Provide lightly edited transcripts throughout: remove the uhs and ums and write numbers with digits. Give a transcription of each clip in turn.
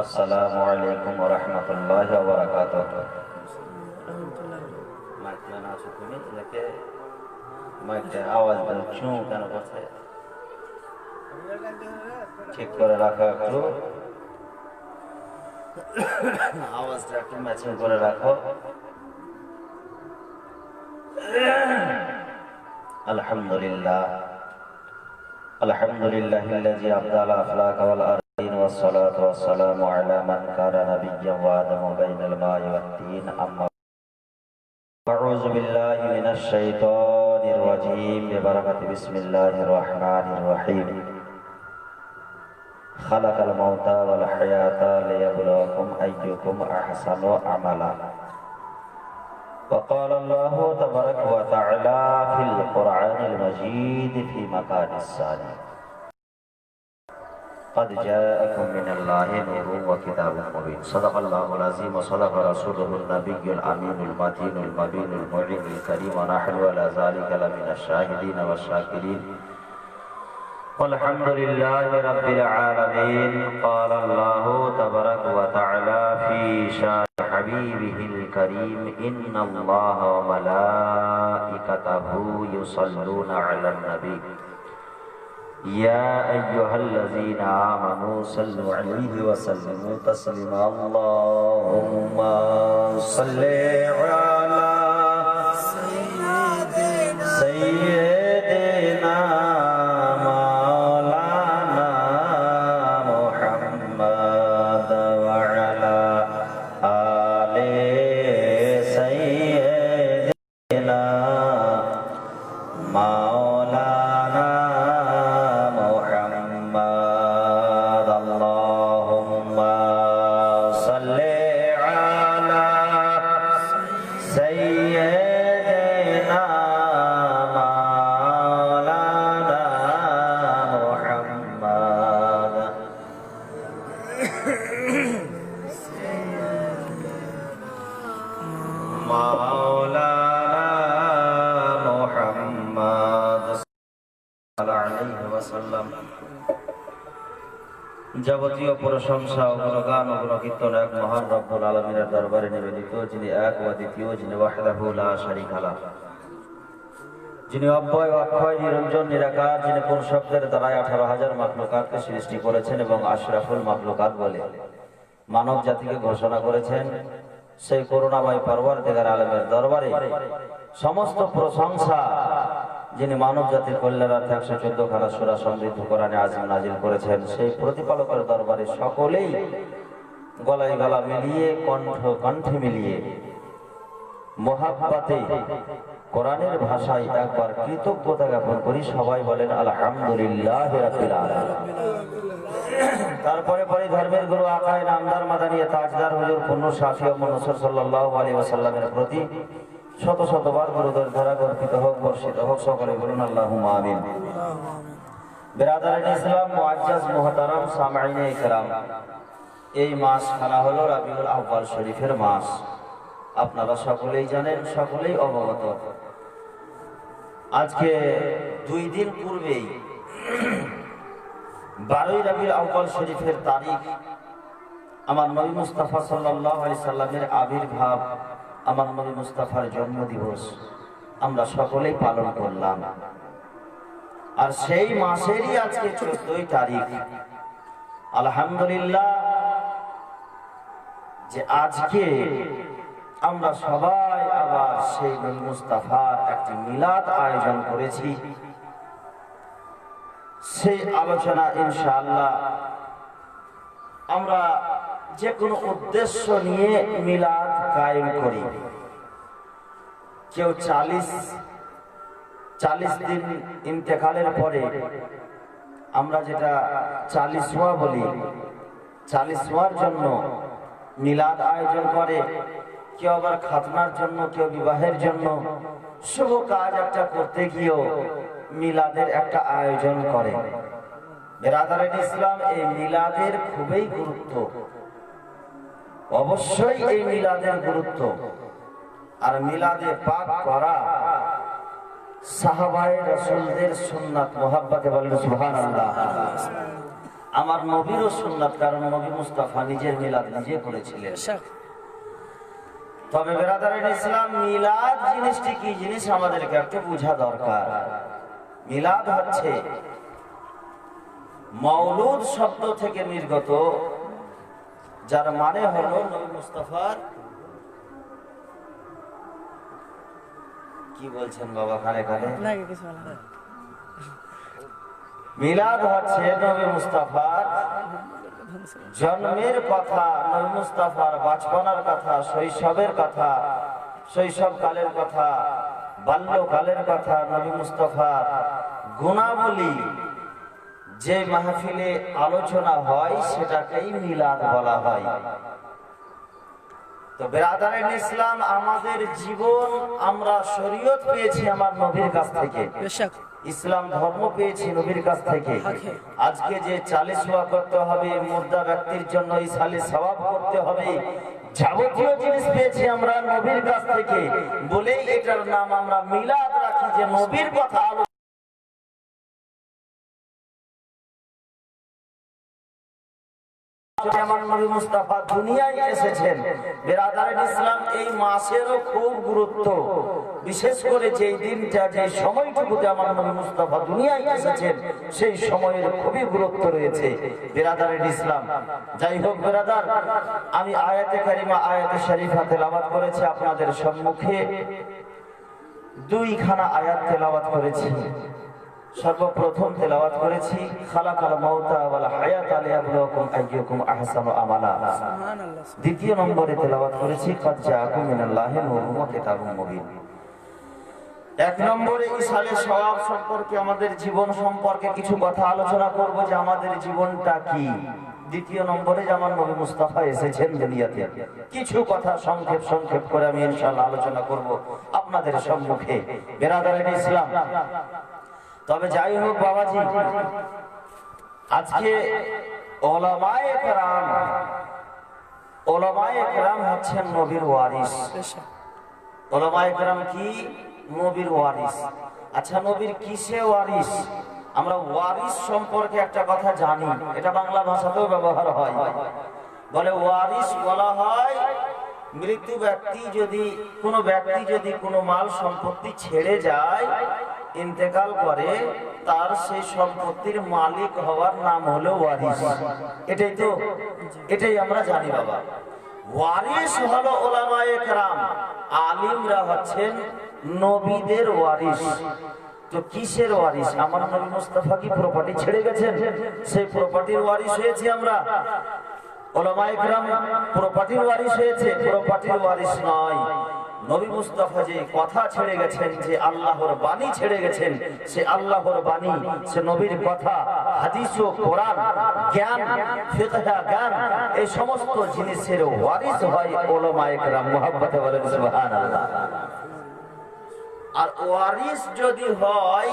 আসসালামু আলাইকুম ওয়া রাহমাতুল্লাহি ওয়া বারাকাতুহু। মাইকে না আছে তুমি এটাকে মাইকে আওয়াজ দাও চুঁ কেন করছে ঠিক করে রাখো একটু আওয়াজটা একটু ম্যাচিং করে রাখো। আলহামদুলিল্লাহ আলহামদুলিল্লাহিল্লাযী আবদাল আখলাক ওয়াল আরদিন ওয়াস সালাতু ওয়াস সালামু আলা মান কানা নাবিয়্যান ওয়া আদামু বাইনাল মা'i ওয়াত তিন আম্মা আউযু বিল্লাহি মিনাশ শাইতানির রাজীম বিবারাকাতি বিসমিল্লাহির রহমানির রহিম খালাকাল মাউতা ওয়াল হায়াতা লিয়াবলুয়াকুম আইয়ুকুম আহসানু আমালা। وقال الله تبارك وتعالى في القرآن المجيد في مكان الثاني قد جاءكم من الله نور وكتاب مبين صدق الله العظيم وصدق رسوله النبي الأمين المتين المبين المعين الكريم ونحن على ذلك لمن الشاهدين والشاكرين والحمد لله رب العالمين. قال الله تبارك وتعالى في شان حبيبه الكريم إن الله وملائكته يصلون على النبي يا أيها الذين آمنوا صلوا عليه وسلموا تسليما. اللهم صل على سيدنا যাবতীয় প্রশংসা ও গুণগান ও গুণকীর্তন এক মহান রব্বুল আলামিনের দরবারে নিবেদিত, যিনি এক ও দ্বিতীয়, যিনি ওয়াহদাহু লা শারীকা লাহ, যিনি অব্যয় অক্ষয় নিরঞ্জন নিরাকার, যিনি কোন শব্দের দ্বারাই 18,000 মাখলুকাতকে সৃষ্টি করেছেন এবং আশরাফুল মাখলুকাত বলে মানব জাতিকে ঘোষণা করেছেন। সেই করুণাময় পরওয়ারদিগার আলমের দরবারে সমস্ত প্রশংসা, যিনি মানব জাতির কল্যাণার্থে 114 খানা সূরা সমৃদ্ধ কোরআনে আযীম নাজিল করেছেন, সেই প্রতিপালকের দরবারে সকলেই গলায় গলা মিলিয়ে কণ্ঠে মিলিয়ে মহাব্বতে কোরআনের ভাষায় একবার কৃতজ্ঞতা জ্ঞাপন করি। সবাই বলেন আলহামদুলিল্লাহি রাব্বিল আলামিন। তারপরে পরে ধর্মের গুরু আকায়ে নামদার মাদানী তাজদার হুজুর পূর্ণ শাফি ও নূর সাল্লাল্লাহু আলাইহি ওয়াসাল্লামের প্রতি শত শতবার গুরুদের ধারা গর্পিত হোক, বর্ষিত হোক। সকলে বলুন আল্লাহুম্মা আমিন। বিরাদারান ইসলাম, মুআজ্জাজ মুহতারাম সামিঈনে ইকরাম, এই মাস খানা হলো রাবিউল আউয়াল শরীফের মাস। আপনারা সকলেই জানেন, সকলেই অবগত। আজকে 2 দিন পূর্বেই 12 রাবিউল আউয়াল শরীফের তারিখ, আমার নবী মুস্তাফা সাল্লাল্লাহু আলাইহি সাল্লামের আবির্ভাব, আমার নবী মুস্তাফার জন্মদিবস আমরা সকলেই পালন করলাম। আর সেই মাসেরই আজকে 14 তারিখ। আলহামদুলিল্লাহ যে আজকে আমরা সবাই আবার সেই নবী মুস্তাফার একটি মিলাদ আয়োজন করেছি। সেই আলোচনা ইনশাআল্লাহ আমরা যে কোনো উদ্দেশ্য নিয়ে মিলাদ কায়েম করি। কেউ 40 দিন ইন্তেকালের পরে আমরা যেটা 40ওয়া বলি, 40ওয়ার জন্য মিলাদ আয়োজন করে। কেউ আবার খাতনার জন্য, কেউ বিবাহের জন্য, শুভ কাজ একটা করতে গিয়েও মিলাদের একটা আয়োজন করে। বিরাদারান ইসলাম, এই মিলাদের খুবই গুরুত্ব, অবশ্যই এই মিলাদের গুরুত্ব। আর মিলাদে পাক করা সাহাবায়ে রাসূলদের সুন্নাত মুহাব্বতে বলেন সুবহানাল্লাহ। আমার নবীরও সুন্নাত, কারণ নবী মুস্তাফা নিজের মিলাদ নিজে করেছিলেন। তবে বেরাদারের ইসলাম, মিলাদ জিনিসটি কি জিনিস আমাদেরকে একটু বোঝা দরকার। মিলাদ হচ্ছে মাওলুদ শব্দ থেকে নির্গত, যার মানে হলো নবী মুস্তাফার, কি বলছেন বাবা কানে কানে? মিলাদ হচ্ছে নবী মুস্তাফার জন্মের কথা, নবী মুস্তাফার বাচপনার কথা, শৈশবের কথা, শৈশবকালের কথা, বাল্যকালের কথা, নবী মুস্তাফার গুণাবলী যে মাহফিলে আলোচনা হয় সেটাকেই মিলাদ বলা হয়। তো বেরাদারের ইসলাম, আমাদের জীবন আমরা শরীয়ত পেয়েছি আমার নবীর কাছ থেকে, ইসলাম ধর্ম পেয়েছি নবীর কাছ থেকে। আজকে যে চালিশ ওয়া করতে হবে, মুর্দা ব্যক্তির জন্য এই সালিস সওয়াব করতে হবে, যাবতীয় জিনিস পেয়েছি আমরা নবীর কাছ থেকে, বলেই এটার নাম আমরা মিলাদ রাখি, যে নবীর কথা যেমন নবী মুস্তাফা দুনিয়ায় এসেছেন। বেরাদারের ইসলাম, এই মাসেরও খুব গুরুত্ব, বিশেষ করে যেই দিনটা, যে সময়টুকুতে আমার নবী মুস্তাফা দুনিয়ায় এসেছেন, সেই সময়ের খুবই গুরুত্ব রয়েছে বেরাদারের ইসলাম। যাই হোক বেরাদার, আমি আয়াতে কারিমা, আয়াতে শরীফা তেলাওয়াত করেছি আপনাদের সম্মুখে। দুইখানা আয়াত তেলাওয়াত করেছি। সর্বপ্রথম তেলাওয়াত করেছি খালাকাল মাউতা ওয়াল হায়াতা লিয়াবলুয়াকুম আইয়ুকুম আহসানু আমালা। দ্বিতীয় নম্বরে তেলাওয়াত করেছি কাদ জাআকুম মিনাল্লাহি নূরুন ওয়া কিতাবুম মুবিন। এক নম্বরে ইসালে সওয়াব সম্পর্কে, আমাদের জীবন সম্পর্কে কিছু কথা আলোচনা করব, যে আমাদের জীবনটা কি। দ্বিতীয় নম্বরে যে আমার নবী মুস্তাফা এসেছেন দুনিয়াতে, কিছু কথা সংক্ষেপ করে আমি ইনশাআল্লাহ আলোচনা করব আপনাদের সম্মুখে বেরাদারের ইসলাম। তবে যাই হোক বাবাজি, আজকে ওলামায়ে কেরাম হচ্ছেন নবীর ওয়ারিস। ওলামায়ে কেরাম কি? নবীর ওয়ারিস। আচ্ছা, নবীর কিসে ওয়ারিস? আমরা ওয়ারিস সম্পর্কে একটা কথা জানি, এটা বাংলা ভাষাতেও ব্যবহার হয়। বলে ওয়ারিস বলা হয় মৃত্যু ব্যক্তি, যদি কোনো মাল সম্পত্তি ছেড়ে যায়, ইন্তেকাল করে, তার সেই সম্পত্তির মালিক হওয়ার নাম হলো ওয়ারিস। এটাই আমরা জানি বাবা। ওয়ারিস হলো ওলামায়ে কেরাম, আলিমরা হচ্ছেন নবীদের ওয়ারিস। তো কিসের ওয়ারিস? আমার নবী মুস্তাফা কি প্রপার্টি ছেড়ে গেছেন? সেই প্রপার্টির ওয়ারিস হয়েছি আমরা। ওলামায়ে কেরাম প্রপার্টির ওয়ারিস হয়েছে, প্রপার্টির ওয়ারিস নয়। নবী মুস্তাফা যে কথা ছেড়ে গেছেন, যে আল্লাহর বাণী ছেড়ে গেছেন, সে আল্লাহর বাণী, সে নবীর কথা, হাদিস ও কোরআন, জ্ঞান, ফিকহ জ্ঞান, এই সমস্ত জিনিসের ওয়ারিস হয় ওলামায়ে কেরাম। মুহাব্বতে বলেন সুবহানাল্লাহ। আর ওয়ারিস যদি হয়,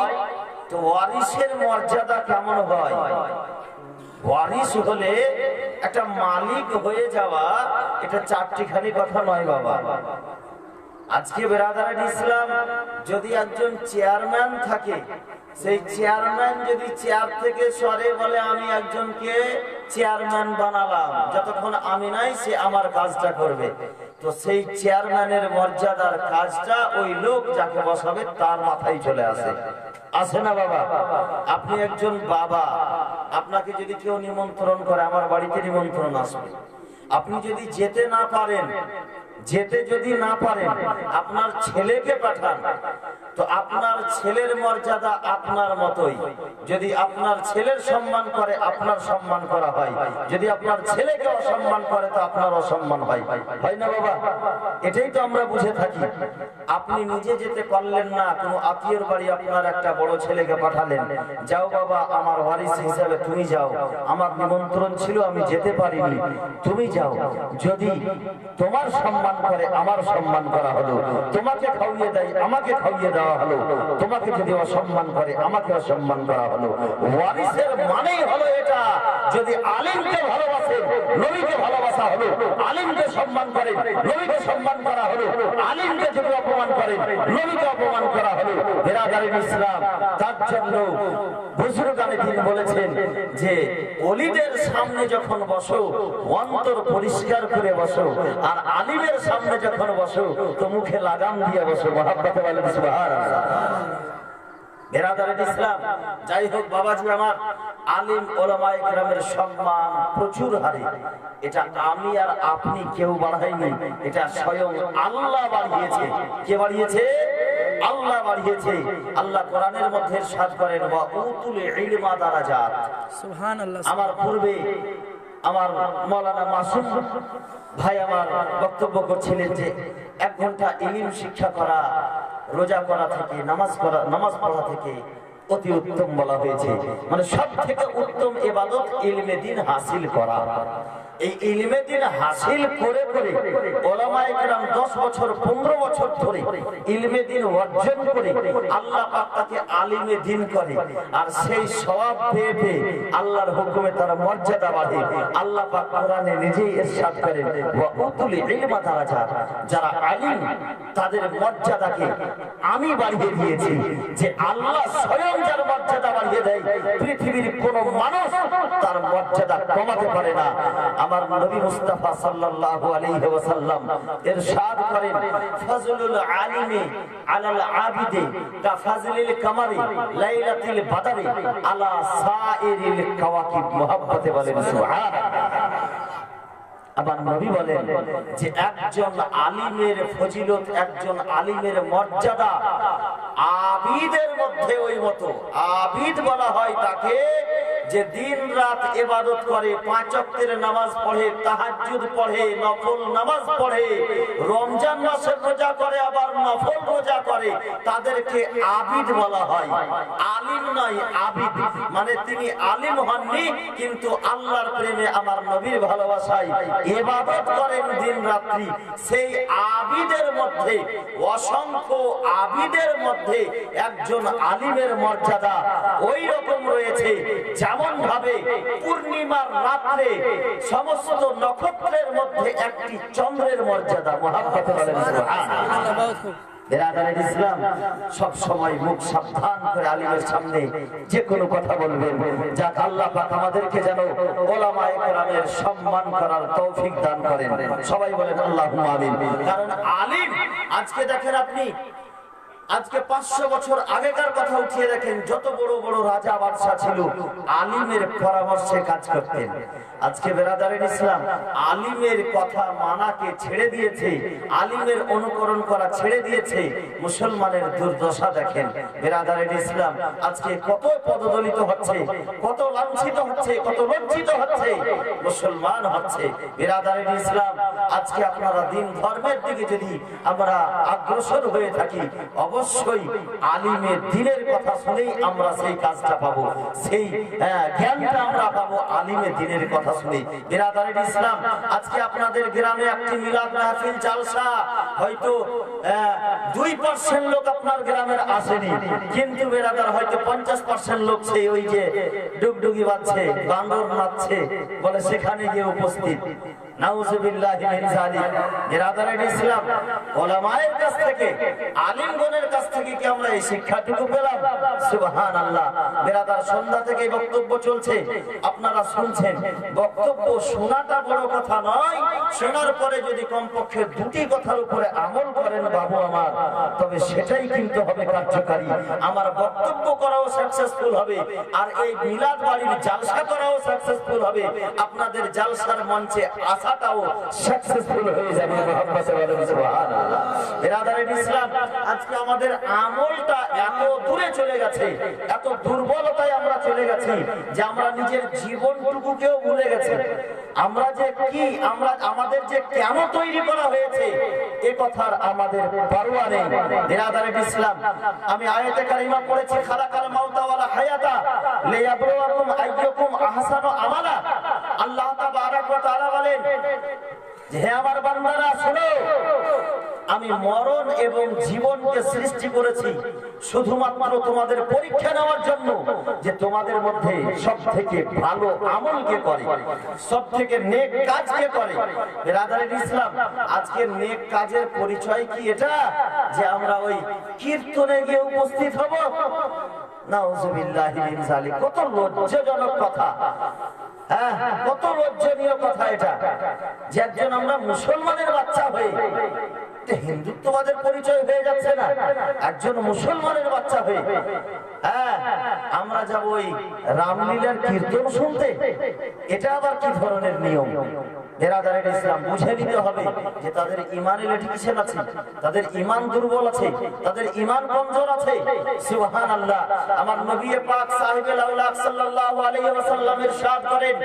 তো ওয়ারিসের মর্যাদা কেমন হয়? ওয়ারিস হলে একটা মালিক হয়ে যাওয়া, এটা চারটিখানি কথা নয় বাবা। আজকে বেরাদারের ইসলাম, যদি একজন চেয়ারম্যান থাকে, সেই চেয়ারম্যান যদি চেয়ার থেকে সরে বলে আমি একজনকে চেয়ারম্যান বানালাম, যতক্ষণ আমি নাই সে আমার কাজটা করবে, তো সেই চেয়ারম্যানের মর্যাদার কাজটা ওই লোক যাকে বসাবে তার মাথায় চলে আসে না বাবা? আপনি একজন বাবা, আপনাকে যদি কেউ নিমন্ত্রণ করে, আমার বাড়িতে নিমন্ত্রণ আসবে, আপনি যদি যেতে না পারেন, আপনার ছেলেকে পাঠান, তো আপনার ছেলের মর্যাদা আপনার মতোই। যদি আপনার ছেলের সম্মান করে, আপনার সম্মান করা হয়। যদি আপনার ছেলেকে অসম্মান করে, তো আপনার অসম্মান হয় না বাবা? এটাই তো আমরা বুঝে থাকি। আপনি নিজে যেতে পারলেন না, কোনো আত্মীয়র বাড়ি আপনার একটা বড় ছেলেকে পাঠালেন, যাও বাবা আমার ওয়ারিস হিসাবে তুমি যাও, আমার নিমন্ত্রণ ছিল আমি যেতে পারিনি, তুমি যাও। যদি তোমার সম্মান সম্মান করে আমার সম্মান করা হলো, তোমাকে খাওয়িয়ে দেয় আমাকে খাওয়িয়ে দেওয়া হলো, তোমাকে যদি অসম্মান করে আমাকে অসম্মান করা হলো। ওয়ারিসের মানেই হলো এটা, যদি আলিমকে ভালোবাসেন নবীকে ভালোবাসা হলো, আলিমকে সম্মান করেন নবীকে সম্মান করা হলো, আলিমকে যদি অপমান করেন নবীকে অপমান করা হলো। বিরাদারিন ইসলাম, তার জন্য বুজুর্গানে দিন বলেছেন যে ওলিদের সামনে যখন বসো অন্তর পরিষ্কার করে বসো, আর আলিমের সামনে যখন বসো তো মুখে লাগাম দিয়ে বসো। মহাব্বতে বলেন সুবহানাল্লাহ। বিরাদারিন ইসলাম, যাই হোক বাবাজি আমার, আলিম ওলামায়ে কেরামের সম্মান প্রচুর হারে এটা আমি আর আপনি কেউ বাড়াইনি, এটা স্বয়ং আল্লাহ বাড়িয়েছে। কে বাড়িয়েছে? আল্লাহ বাড়িয়েছে। আল্লাহ কোরআনের মধ্যে ইরশাদ করেন, ওয়া উতুল ইলমা দারাজাত। সুবহানাল্লাহ। আমার পূর্বে আমার মাওলানা মাসুম ভাই আমার বক্তব্য করছিলেন যে 1 ঘন্টা ইলম শিক্ষা করা, রোজা করা থেকে নামাজ পড়া থেকে অতি উত্তম বলা হয়েছে। মানে সব থেকে উত্তম ইবাদত ইলমে দ্বীন হাসিল করা। এই ইলমে দ্বীন হাসিল করে করে উলামায়ে কেরাম 10 বছর 15 বছর ধরে ইলমে দ্বীন অর্জন করে আল্লাহ পাক তাকে আলিমে দ্বীন করে, আর সেই সওয়াব পেয়ে পেয়ে আল্লাহর হুকুমে তার মর্যাদা বাড়ে। আল্লাহ পাক কোরআনে নিজেই ইরশাদ করেন, ওয়া উতুল ইলমা দারাজাত। যারা আলিম তাদের মর্যাদাকে আমি বাড়িয়ে দিয়েছি। যে আল্লাহ স্বয়ং যার মর্যাদা বাড়িয়ে দেয়, পৃথিবীর কোন মানুষ তার মর্যাদা কমাতে পারে না। আমার নবী মুস্তাফা সাল্লাল্লাহু আলাইহি ওয়াসাল্লাম ইরশাদ করেন, ফাজলুল আলিমি আলাল আবিদি কা ফাজলিল কামারি লাইলাতুল বাদরি আলা সাইরিল কাওয়াকিব। মুহাব্বতে বলেন সুবহানাল্লাহ। আবার নবী বলেন যে একজন আলিমের ফজিলত, একজন আলিমের মর্যাদা আবিদের মধ্যে ওই মতো। আবিদ বলা হয় তাকে যে দিন রাত ইবাদত করে, 5 ওয়াক্তের নামাজ পড়ে, তাহাজ্জুদ পড়ে, নফল নামাজ পড়ে, রমজান মাসের রোজা করে, আবার নফল রোজা করে, তাদেরকে আবিদ বলা হয়। আলিম নয়, আবিদ। মানে তিনি আলিম হননি, কিন্তু আল্লাহর প্রেমে আমার নবীর ভালোবাসায় ইবাদত করেন দিন রাত্রি। সেই আবিদের মধ্যে, অসংখ্য আবিদের মধ্যে একজন আলিমের মর্যাদা ওই রকম রয়েছে যেমন ভাবে পূর্ণিমার রাত্রে সমস্ত নক্ষত্রের মধ্যে একটি চন্দ্রের মর্যাদা। মুহাব্বতে বলেন সুবহানাল্লাহ। বিরাদারিন ইসলাম, সব সময় মুখ সাবধান করে আলিমের সামনে যে কোনো কথা বলবেন। যাক আল্লাহ পাক আমাদেরকে যেন উলামায়ে কেরামের সম্মান করার তৌফিক দান করেন। সবাই বলেন আল্লাহুম্মা আমিন। কারণ আলিম, আজকে দেখেন আপনি, আজকে 500 বছর আগেকার কথা উঠিয়ে দেখেন, যত বড় বড় রাজা বাদশা ছিল আলিমের পরামর্শে কাজ করতেন। আজকে বিরাদারিন ইসলাম, আলিমের কথা মানাকে ছেড়ে দিয়েছে, আলিমের অনুকরণ করা ছেড়ে দিয়েছে। মুসলমানের দুর্দশা দেখেন। বিরাদারিন ইসলাম, আজকে কত পদদলিত হচ্ছে, কত লাঞ্ছিত হচ্ছে, কত লজ্জিত হচ্ছে মুসলমান হচ্ছে। বিরাদারিন ইসলাম, আজকে আপনারা দিন ধর্মের দিকে যদি আমরা অগ্রসর হয়ে থাকি, অবশ্যই আলিমের দ্বীনের কথা শুনেই আমরা সেই কাজটা পাবো, সেই জ্ঞানটা আমরা পাবো আলিমের দ্বীনের কথা শুনে। বিরাদারিন ইসলাম, আজকে আপনাদের গ্রামে একটি মিলাদ মাহফিল জালসা, হয়তো 2% লোক আপনার গ্রামের আসেনি, কিন্তু বিরাদার হয়তো 50% লোক সেই ওই যে ডুগডুগি বাজছে, বান্দর নাচছে বলে সেখানে গিয়ে উপস্থিত। নাউজুবিল্লাহি মিন যালিক। বিরাদারিন ইসলাম, উলামায়ের কাছ থেকে, আলিমগণের কাছ থেকে কি আমরা এই শিক্ষাটুকু পেলাম? সুবহানাল্লাহ। বিরাদার, সন্ধ্যা থেকে বক্তব্য চলছে, আপনারা শুনছেন। বক্তব্য শোনাটা বড় কথা নয়, শোনার পরে যদি কমপক্ষে 2টি কথার উপরে আমল করেন বাবু আমার, তবে সেটাই কিন্তু হবে কার্যকারী। আমার বক্তব্য করাও সাকসেসফুল হবে, আর এই মিলাদ বাড়ির জালসা করাও সাকসেসফুল হবে, আপনাদের জালসার মঞ্চে আসাটাও সাকসেসফুল হয়ে যাবে। মুহাব্বতে বলেন সুবহানাল্লাহ। বিরাদারিন ইসলাম, আজকে আমাদের আমলটা এত দূরে চলে গেছে, এত দুর্বলতায় আমরা চলে গেছি যে আমরা নিজের জীবনটুকুকেও ভুলে গেছি। আমরা যে কি, আমরা আমাদের যে কেন তৈরি করা হয়েছে এ কথার আমাদের পরোয়া নেই। বিরাদারিন ইসলাম, আমি আয়াতে কারিমা পড়েছি, খালাকাল মাউতা ওয়াল হায়াতা লিয়াবলুয়াকুম আইয়ুকুম আহসানু আমালা। আল্লাহ তাবারাক ওয়া তাআলা বলেন, যে হে আমার বান্দারা শোনো, আমি মরণ এবং জীবনকে সৃষ্টি করেছি শুধুমাত্র তোমাদের পরীক্ষা নেওয়ার জন্য, যে তোমাদের মধ্যে সব থেকে ভালো আমল কে করে, সব থেকে নেক কাজ কে করে। বিরাদারিন ইসলাম, আজকে নেক কাজের পরিচয় কি এটা যে আমরা ওই কীর্তনে গিয়ে উপস্থিত হব? নাউজুবিল্লাহি মিন যালিক। কত লজ্জাজনক কথা, হ্যাঁ কত লজ্জনীয় কথা এটা, যে একজন আমরা মুসলমানের বাচ্চা হয়ে হিন্দুত্ববাদের পরিচয় হয়ে যাচ্ছে না, একজন মুসলমানের বাচ্চা হয়ে হ্যাঁ আমরা যাব ওই রামলীলার কীর্তন শুনতে? এটা আবার কি ধরনের নিয়ম? বিরাদারিন ইসলাম, বুঝে নিতে হবে যে তাদের ঈমানের লিমিটেশন আছে, তাদের ঈমান দুর্বল আছে, তাদের ঈমান কমজোর আছে। সুবহানাল্লাহ। আমার নবী পাক সাহেবুল আওলাদ সাল্লাল্লাহু আলাইহি ওয়াসাল্লাম ইরশাদ করেন,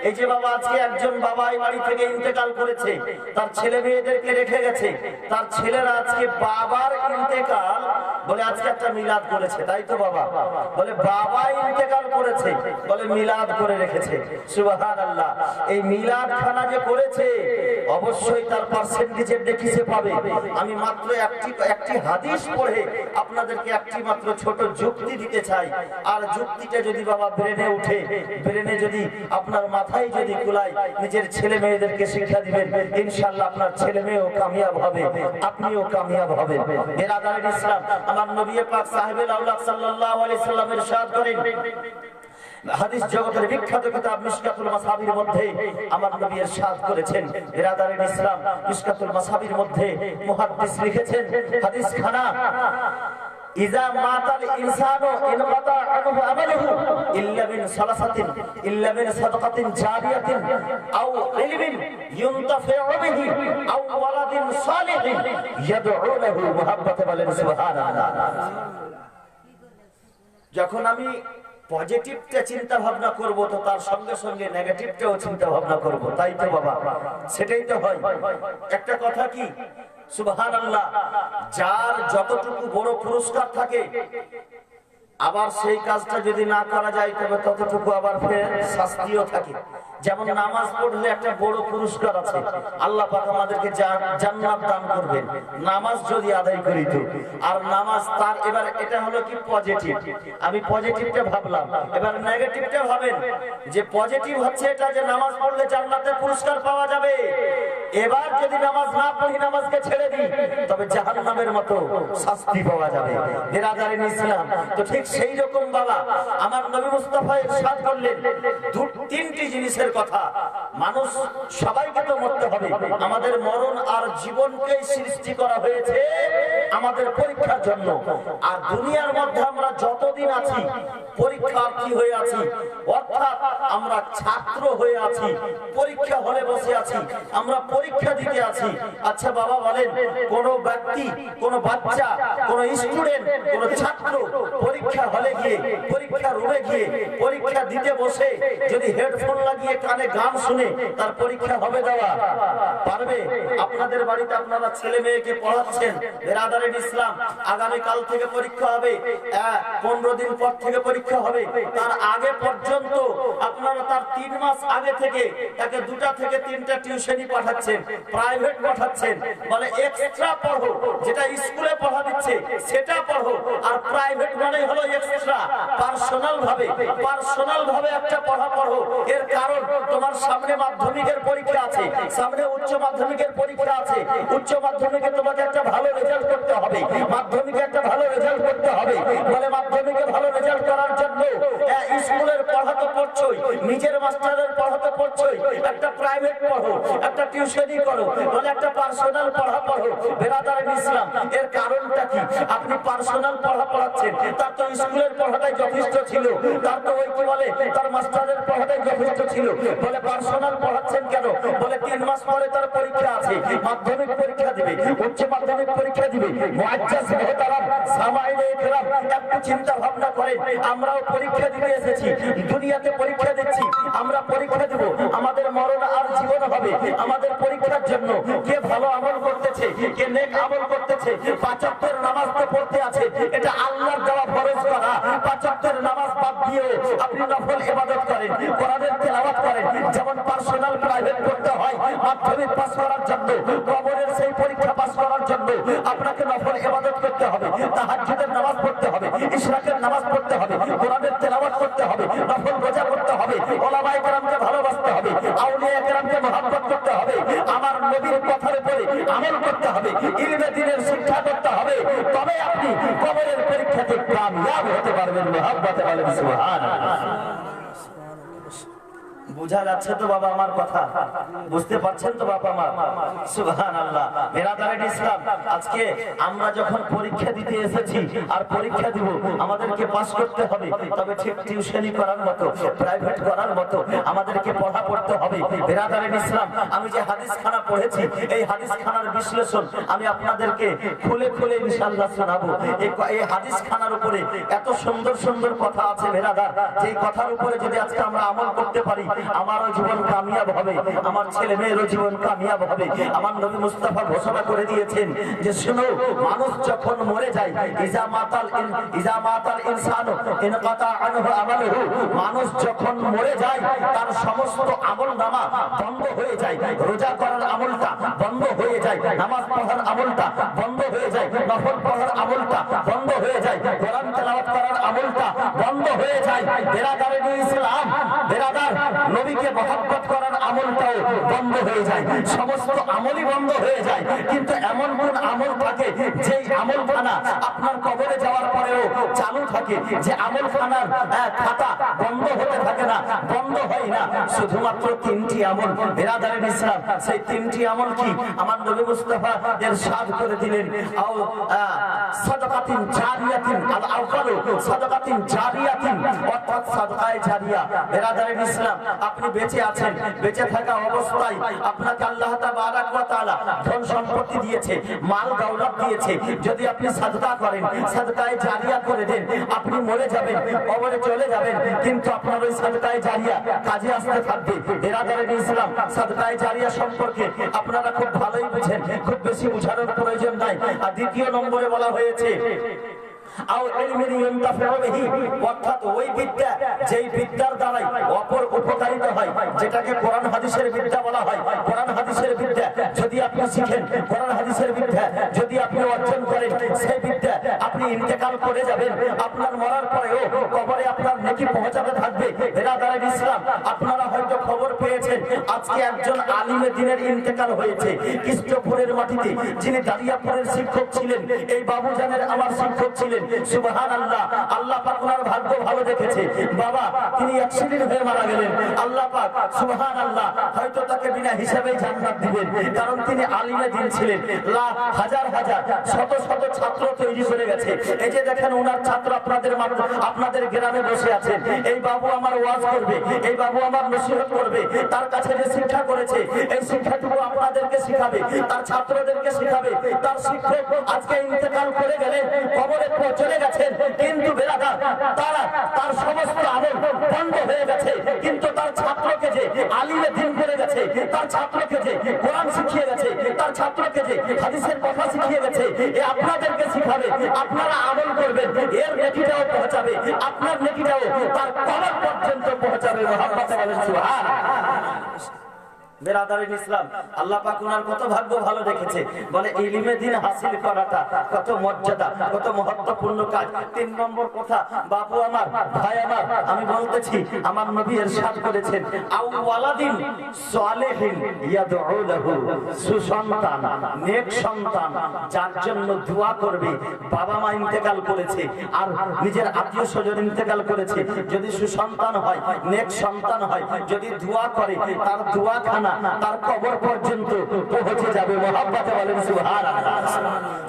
এই যে বাবা আজকে একজন বাবা এই বাড়ি থেকে ইন্তেকাল করেছে, তার ছেলে মেয়েদেরকে রেখে গেছে, তার ছেলেরা আজকে বাবার ইন্তেকাল বলে আজকে একটা মিলাদ করেছে, তাই তো বাবা? বলে বাবা ইন্তেকাল করেছে বলে মিলাদ করে রেখেছে। সুবহানাল্লাহ। এই মিলাদ খানা যে করেছে অবশ্যই তার পার্সেন্টেজের দেখিছে পাবে। আমি মাত্র একটি হাদিস পড়ে আপনাদেরকে একটি মাত্র ছোট যুক্তি দিতে চাই, আর যুক্তিটা যদি বাবা ব্রেনে উঠে, ব্রেনে যদি আপনার মাথায় যদি কুলায়, নিজের ছেলে মেয়েদেরকে শিক্ষা দিবেন, ইনশাআল্লাহ আপনার ছেলে মেয়েও কামিয়াব হবে, আপনিও কামিয়াব হবেন। বিরাদারিন ইসলাম, আমার নবী পাক সাহেবুল আওলাদ সাল্লাল্লাহু আলাইহি সাল্লাম ইরশাদ করেন, হাদিস জগতের বিখ্যাত কিতাব মিশকাতুল মাসাবির মধ্যে আমার নবী ইরশাদ করেছেন, বিরাদারিন ইসলাম, মিশকাতুল মাসাবির মধ্যে মুহাদ্দিস লিখেছেন হাদিস খানা, ইযা মাতাল ইনসানু ইনকাতা আনহু আমালুহু ইল্লা মিন সালাসাতিন ইল্লা মিন সাদাকাতিন জারিয়াতিন আও ইলমিন ইউনতাফিউ বিহি আও ওয়ালাদিন সালিহিন ইয়াদউ লাহু মুহাব্বাতান। বলেন সুবহানাল্লাহ। যখন আমি পজিটিভটা চিন্তা ভাবনা করব তো তার সঙ্গে সঙ্গে নেগেটিভটাও চিন্তা ভাবনা করব, তাই তো বাবা? সেটাই তো হয়। একটা কথা কি, সুবহানাল্লাহ, যার যতটুকু বড় পুরস্কার থাকে আবার সেই কাজটা যদি না করা যায় তবে ততটুকু আবার ফের শাস্তিও থাকে। যেমন নামাজ পড়লে একটা বড় পুরস্কার আছে, আল্লাহ পাক আমাদেরকে জান্নাত দান করবেন নামাজ যদি আদায় করি তো। আর নামাজ তার এবার এটা হলো কি পজিটিভ, আমি পজিটিভটা ভাবলাম, এবার নেগেটিভটা ভাবেন যে পজিটিভ হচ্ছে এটা যে নামাজ পড়লে জান্নাতের পুরস্কার পাওয়া যাবে, এবার যদি নামাজ না পড়ি, নামাজকে ছেড়ে দিই, তবে জাহান্নামের মতো শাস্তি পাওয়া যাবে। বিরাদারিন ইসলাম, তো ঠিক সেই রকম বাবা আমার নবী মুস্তাফা ইরশাদ করলেন তিনটি জিনিসের কথা। মানুষ সবাইকে তো মরতে হবে, আমাদের মরণ আর জীবনকেই সৃষ্টি করা হয়েছে আমাদের পরীক্ষার জন্য। আর দুনিয়ার মধ্যে আমরা যতদিন আছি পরীক্ষার্থী হয়ে আছি, অর্থাৎ আমরা ছাত্র হয়ে আছি, পরীক্ষা হলে বসে আছি, আমরা পরীক্ষা দিতে আছি। আচ্ছা বাবা বলেন, কোন ব্যক্তি, কোন বাচ্চা, কোন স্টুডেন্ট, কোন ছাত্র পরীক্ষা হলে গিয়ে, পরীক্ষা রুমে গিয়ে পরীক্ষা দিতে বসে যদি হেডফোন লাগিয়ে কানে গান শুনে তার পরীক্ষা হবে দেওয়া পারবে? আপনাদের বাড়িতে আপনারা ছেলে মেয়েকে পড়াচ্ছেন, বিরাদারিন ইসলাম, আগামী কাল থেকে পরীক্ষা হবে, 15 দিন পর থেকে পরীক্ষা হবে, তার আগে পর্যন্ত আপনারা তার 3 মাস আগে থেকে তাকে 2টা থেকে 3টা টিউশনি পাঠাচ্ছেন, প্রাইভেট পাঠাচ্ছেন, বলে এক্সট্রা পড়ো, যেটা স্কুলে পড়া দিচ্ছে সেটা পড়ো। আর প্রাইভেট মানে হলো এক্সট্রা, পার্সোনাল ভাবে একটা পড়া পড়ো। এর কারণ তোমার সামনে মাধ্যমিকের পরীক্ষা আছে, সামনে উচ্চ মাধ্যমিকের পরীক্ষা আছে, উচ্চ মাধ্যমিকে তোমাকে একটা ভালো রেজাল্ট করতে হবে, মাধ্যমিকে একটা ভালো রেজাল্ট করতে হবে। বলে মাধ্যমিকে ভালো রেজাল্ট করার জন্য স্কুলের পড়া তো পড়ছই, নিজের মাস্টারের পড়া তো পড়ছই, একটা প্রাইভেট পড়ো, একটা টিউশনি করো, বলে একটা পার্সোনাল পড়া পড়ো। বিরাদারিন ইসলাম, এর কারণটা কি? আপনি পার্সোনাল পড়া পড়াচ্ছেন, তার তো স্কুলের পড়াটাই যথেষ্ট ছিল, তার তো ওই কি বলে তার মাস্টারের পড়াটাই যথেষ্ট ছিল, বলে পার্সোনাল পড়াচ্ছেন কেন? বলে 3 মাস পরে তার পরীক্ষা আছে, মাধ্যমিক পরীক্ষা দিবে, উচ্চ মাধ্যমিক পরীক্ষা দিবে। মুআজ্জাজ মুহতারাম সামাইনে ইকরাম, একটু চিন্তা ভাবনা করেন, আমরাও পরীক্ষা দিতে এসেছি, দুনিয়াতে পরীক্ষা পরীক্ষা দিচ্ছি, আমরা পরীক্ষা দেব, আমাদের মরণ আর জীবন হবে। আমাদের পরীক্ষার জন্য কে ভালো আমল করতেছে, কে নেক আমল করতেছে। 5 ওয়াক্তের নামাজ তো পড়তে আছে, এটা আল্লাহর দেওয়া ফরজ করা। 5 ওয়াক্তের নামাজ বাদ দিয়ে আপনি নফল ইবাদত করেন, কোরআনের তেলাওয়াত করেন। যেমন পার্সোনাল প্রাইভেট করতে হয় মাধ্যমিক পাস করার জন্য, কবরের সেই পরীক্ষা পাস করার জন্য আপনাকে নফল ইবাদত করতে হবে, তাহাজ্জুদের নামাজ পড়তে হবে, ইশরাকের নামাজ পড়তে হবে, কোরআনের তেলাওয়াত করতে হবে, নফল রোজা করতে হবে, ওলামায়ে কেরামকে ভালোবাসতে হবে, আউলিয়া কেরামকে মহব্বত করতে হবে, আমার নবীর কথার উপরে আমল করতে হবে, ইলমে দ্বীনের শিক্ষা করতে হবে। তবে আপনি কবরের পরীক্ষাতে কামিয়াব হতে পারবেন। মহব্বতে বলেন সুবহানাল্লাহ। বুঝা যাচ্ছে তো বাবা আমার কথা? বুঝতে পারছেন তো বাবা আমার? সুবহানাল্লাহ। বেরাদারের ইসলাম, আজকে আমরা যখন পরীক্ষা দিতে এসেছি আর পরীক্ষা দিব, আমাদেরকে পাস করতে হবে। তবে ঠিক টিউশনি করার মতো, প্রাইভেট করার মতো আমাদেরকে পড়া পড়তে হবে। বেরাদারের ইসলাম, আমি যে হাদিসখানা পড়েছি, এই হাদিসখানার বিশ্লেষণ আমি আপনাদেরকে খুলে খুলে ইনশাআল্লাহ শোনাবো। এই হাদিসখানার উপরে এত সুন্দর সুন্দর কথা আছে বেরাদার, যেই কথার উপরে যদি আজকে আমরা আমল করতে পারি, আমারও জীবন কামিয়াব হবে, আমার ছেলে মেয়েরও জীবন কামিয়াব হবে। আমার নবী মুস্তাফা ঘোষণা করে দিয়েছেন যে শুনো, মানুষ যখন মরে যায়, ইজা মাতাল ইনসানু ইনকাতা আনহু আমালুহু, মানুষ যখন মরে যায় তার সমস্ত আমলনামা বন্ধ হয়ে যায়। রোজা করার আমলটা বন্ধ হয়ে যায়, নামাজ পড়ার আমলটা বন্ধ হয়ে যায়, নফল পড়ার আমলটা বন্ধ হয়ে যায়, কোরআন তেলাওয়াত করার আমলটা বন্ধ হয়ে যায়। বেরাদারের ইসলাম, বেরাদার, নবীকে মহব্বত করার আমলটাও বন্ধ হয়ে যায়, সমস্ত আমলই বন্ধ হয়ে যায়। কিন্তু এমন কোন আমল থাকে যেই আমলখানা আপনার কবরে যাওয়ার পরেও চালু থাকে, যে আমলখানার খাতা বন্ধ হতে থাকে না, বন্ধ হয় না? শুধুমাত্র 3টি আমল বেরাদারের ইসলাম। সেই 3টি আমল কি? আমার নবী মুস্তাফা ইরশাদ করে দিলেন, আও সাদাকাতিন জারিয়াতিন, আল আউয়ালু সাদাকাতিন জারিয়াতিন, অর্থাৎ সাদকায়ে জারিয়া। বেরাদারের ইসলাম, আপনি বেঁচে আছেন, বেঁচে থাকা অবস্থায় আপনাকে আল্লাহ তাবারাক ওয়া তাআলা ধন সম্পত্তি দিয়েছে, মাল দৌলত দিয়েছে। যদি আপনি সাদকা করেন, সাদকায়ে জারিয়া করে দেন, আপনি মরে যাবেন, কবরে চলে যাবেন, কিন্তু আপনার ওই সাদকায়ে জারিয়া কাজে আসতে থাকবে। বেরাদারের ইসলাম, সাদকায়ে জারিয়া সম্পর্কে আপনারা খুব ভালোই বুঝেন, খুব বেশি বোঝানোর প্রয়োজন নাই। আর দ্বিতীয় নম্বরে বলা হয়েছে অর্থাৎ ওই বিদ্যা যেই বিদ্যার দ্বারাই অপর উপকারিত হয়, যেটাকে কোরআন হাদিসের বিদ্যা বলা হয়। কোরআন হাদিসের বিদ্যা যদি আপনি শিখেন, কোরআন হাদিসের বিদ্যা যদি আপনি অর্জন করেন, সেই বিদ্যা আপনি ইন্তেকাল করে যাবেন, আপনার মরার পরেও কবরে আপনার নেকি পৌঁছাতে থাকবে। বেরাদারের ইসলাম, আপনারা হয়তো খবর পেয়েছেন আজকে একজন আলিমে দ্বীনের ইন্তেকাল হয়েছে কৃষ্ণপুরের মাটিতে, যিনি দারিয়াপুরের শিক্ষক ছিলেন। এই বাবুজানের আমার শিক্ষক ছিলেন। সুবহানাল্লাহ, আল্লাহ পাক ওনার ভাগ্য ভালো দেখেছে। বাবা তিনি অ্যাক্সিডেন্ট হয়ে মারা গেলেন। আল্লাহ পাক সুবহানাল্লাহ হয়তো তাকে বিনা হিসাবে জান্নাত দিবেন, কারণ তিনি আলিমে দ্বীন ছিলেন। হাজার হাজার শত শত ছাত্র তৈরি করে গেছে। এই যে দেখেন ওনার ছাত্র আপনাদের গ্রামে বসে আছেন। এই বাবু আমার ওয়াজ করবে, এই বাবু আমার নসিহত করবে। তার কাছে যে শিক্ষা করেছে, এই শিক্ষাটুকু আপনাদেরকে শিখাবে, তার ছাত্রদেরকে শিখাবে। তার শিক্ষক আজকে ইন্তেকাল করে গেলেন, কবরে চলে গেছেন, কিন্তু বেরাদার তার সমস্ত আমল বন্ধ হয়ে গেছে। কিন্তু তার ছাত্রকে যে আলিমে দ্বীন করে গেছে, তার ছাত্রকে যে কোরআন শিখিয়ে গেছে, তার ছাত্রকে যে হাদিসের কথা শিখিয়ে গেছে, এ আপনাদেরকে শিখাবে। আপনারা আমল করবেন, এর নেকিটাও পৌঁছাবে, আপনার নেকিটাও তার কবর পর্যন্ত পৌঁছাবে। মুহাম্মদে বলেন সুবহানাল্লাহ। বেরাদারের ইসলাম, আল্লাহ পাক ওনার কত ভাগ্য ভালো দেখেছে। বলে ইলমে দ্বীন হাসিল করাটা কত মর্যাদা, কত মহত্বপূর্ণ কাজ। 3 নম্বর কথা, বাবু আমার, ভাই আমার, আমি বলতেছি আমার নবী ইরশাদ করেছেন, আও ওয়ালাদিন সালিহিন ইয়াদউ লাহু, সুসন্তান, নেক সন্তান যার জন্য দোয়া করবে। বাবা মা ইন্তেকাল করেছে আর নিজের আত্মীয় স্বজন ইন্তেকাল করেছে, যদি সুসন্তান হয়, নেক সন্তান হয়, যদি দোয়া করে, তার দোয়া খানা তার কবর পর্যন্ত পৌঁছে যাবে। মুহাম্মদে বলেন সুবহানাল্লাহ।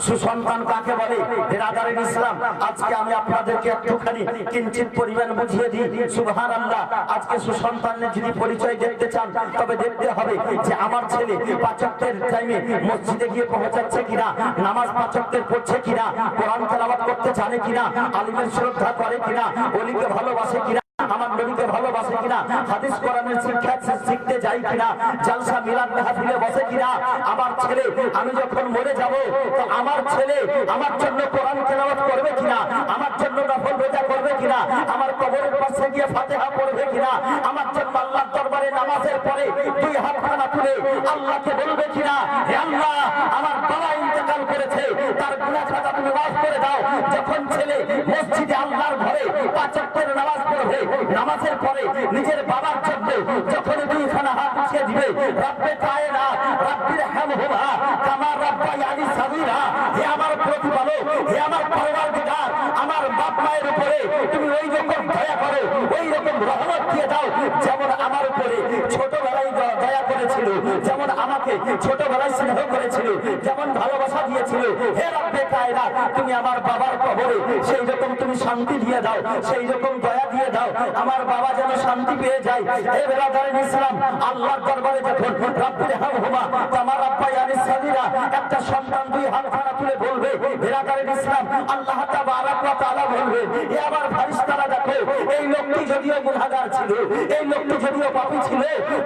সুসন্তান কাকে বলে? বেরাদারের ইসলাম, আজকে আমি আপনাদেরকে একটুখানি কিঞ্চিত পরিমাণ বুঝিয়ে দিই। সুবহানাল্লাহ। আজকে সুসন্তানের যদি পরিচয় দেখতে চান, তবে দেখতে হবে যে আমার ছেলে 5 ওয়াক্তের টাইমে মসজিদে গিয়ে পৌঁছাচ্ছে কিনা, নামাজ 5 ওয়াক্তের পড়ছে কিনা, কোরআন তেলাওয়াত করতে জানে কিনা, আলিমের শ্রদ্ধা করে কিনা, ওলিকে ভালোবাসে কিনা, আমার নবীকে ভালোবাসে কিনা, হাদিস কোরআনের শিক্ষা শিখতে যাই কিনা, জালসা মিলাদ মাহফিলে বসে কিনা। আমার ছেলে, আমি যখন মরে যাব তো আমার ছেলে আমার জন্য কোরআন তেলাওয়াত করবে কিনা, আমার জন্য নফল রোজা করবে কিনা, আমার কবরের পাশে গিয়ে ফাতিহা পড়বে কিনা, আমার জন্য আল্লাহর দরবারে নামাজের পরে দুই হাত খানা তুলে আল্লাহকে বলবে কিনা, হে আল্লাহ আমার বাবা ইন্তেকাল করেছে, তার গুনাহ খাতা তুমি মাফ করে দাও। যখন ছেলে মসজিদে আল্লাহর ঘরে পাঁচ ওয়াক্তের নামাজ পড়বে, নামাজের পরে নিজের বাবার জন্য যখন দুইখানা হাত উঠিয়ে দিবে, রব্বে কায়না রব্বির হামহুমা কামা রাব্বায়ানি সাগীরা, হে আমার প্রতিপালক, হে আমার পরওয়ারদিগার, আমার বাপ মায়ের উপরে তুমি ওই রকম দয়া করো, ওই রকম রহমত দিয়ে দাও যেমন আমার উপরে ছোটবেলায় দয়া করেছিল, যেমন আমাকে ছোটবেলায় স্নেহ করেছিল, যেমন ভালোবাসা দিয়েছিল। হে রব্বে কায়না, তুমি আমার বাবার কবরে সেই রকম তুমি শান্তি দিয়ে দাও, সেই রকম দয়া দিয়ে দাও, আমার বাবা যেন শান্তি পেয়ে যায়। হে বেরাদারিন ইসলাম, আল্লাহর দরবারে যখন রব্বির হামহুমা কামা রাব্বায়ানি সাগীরা একটা সন্তান দুই হাত খানা তুলে বলবে, বেরাদারিন ইসলাম, আল্লাহ তাবারাক ওয়া তাআলা বলবে, হে আমার ফেরেশতারা দেখো, এই লোকটি যদিও গুনাহগার ছিল, এই লোকটি যদিও পাপী ছিল,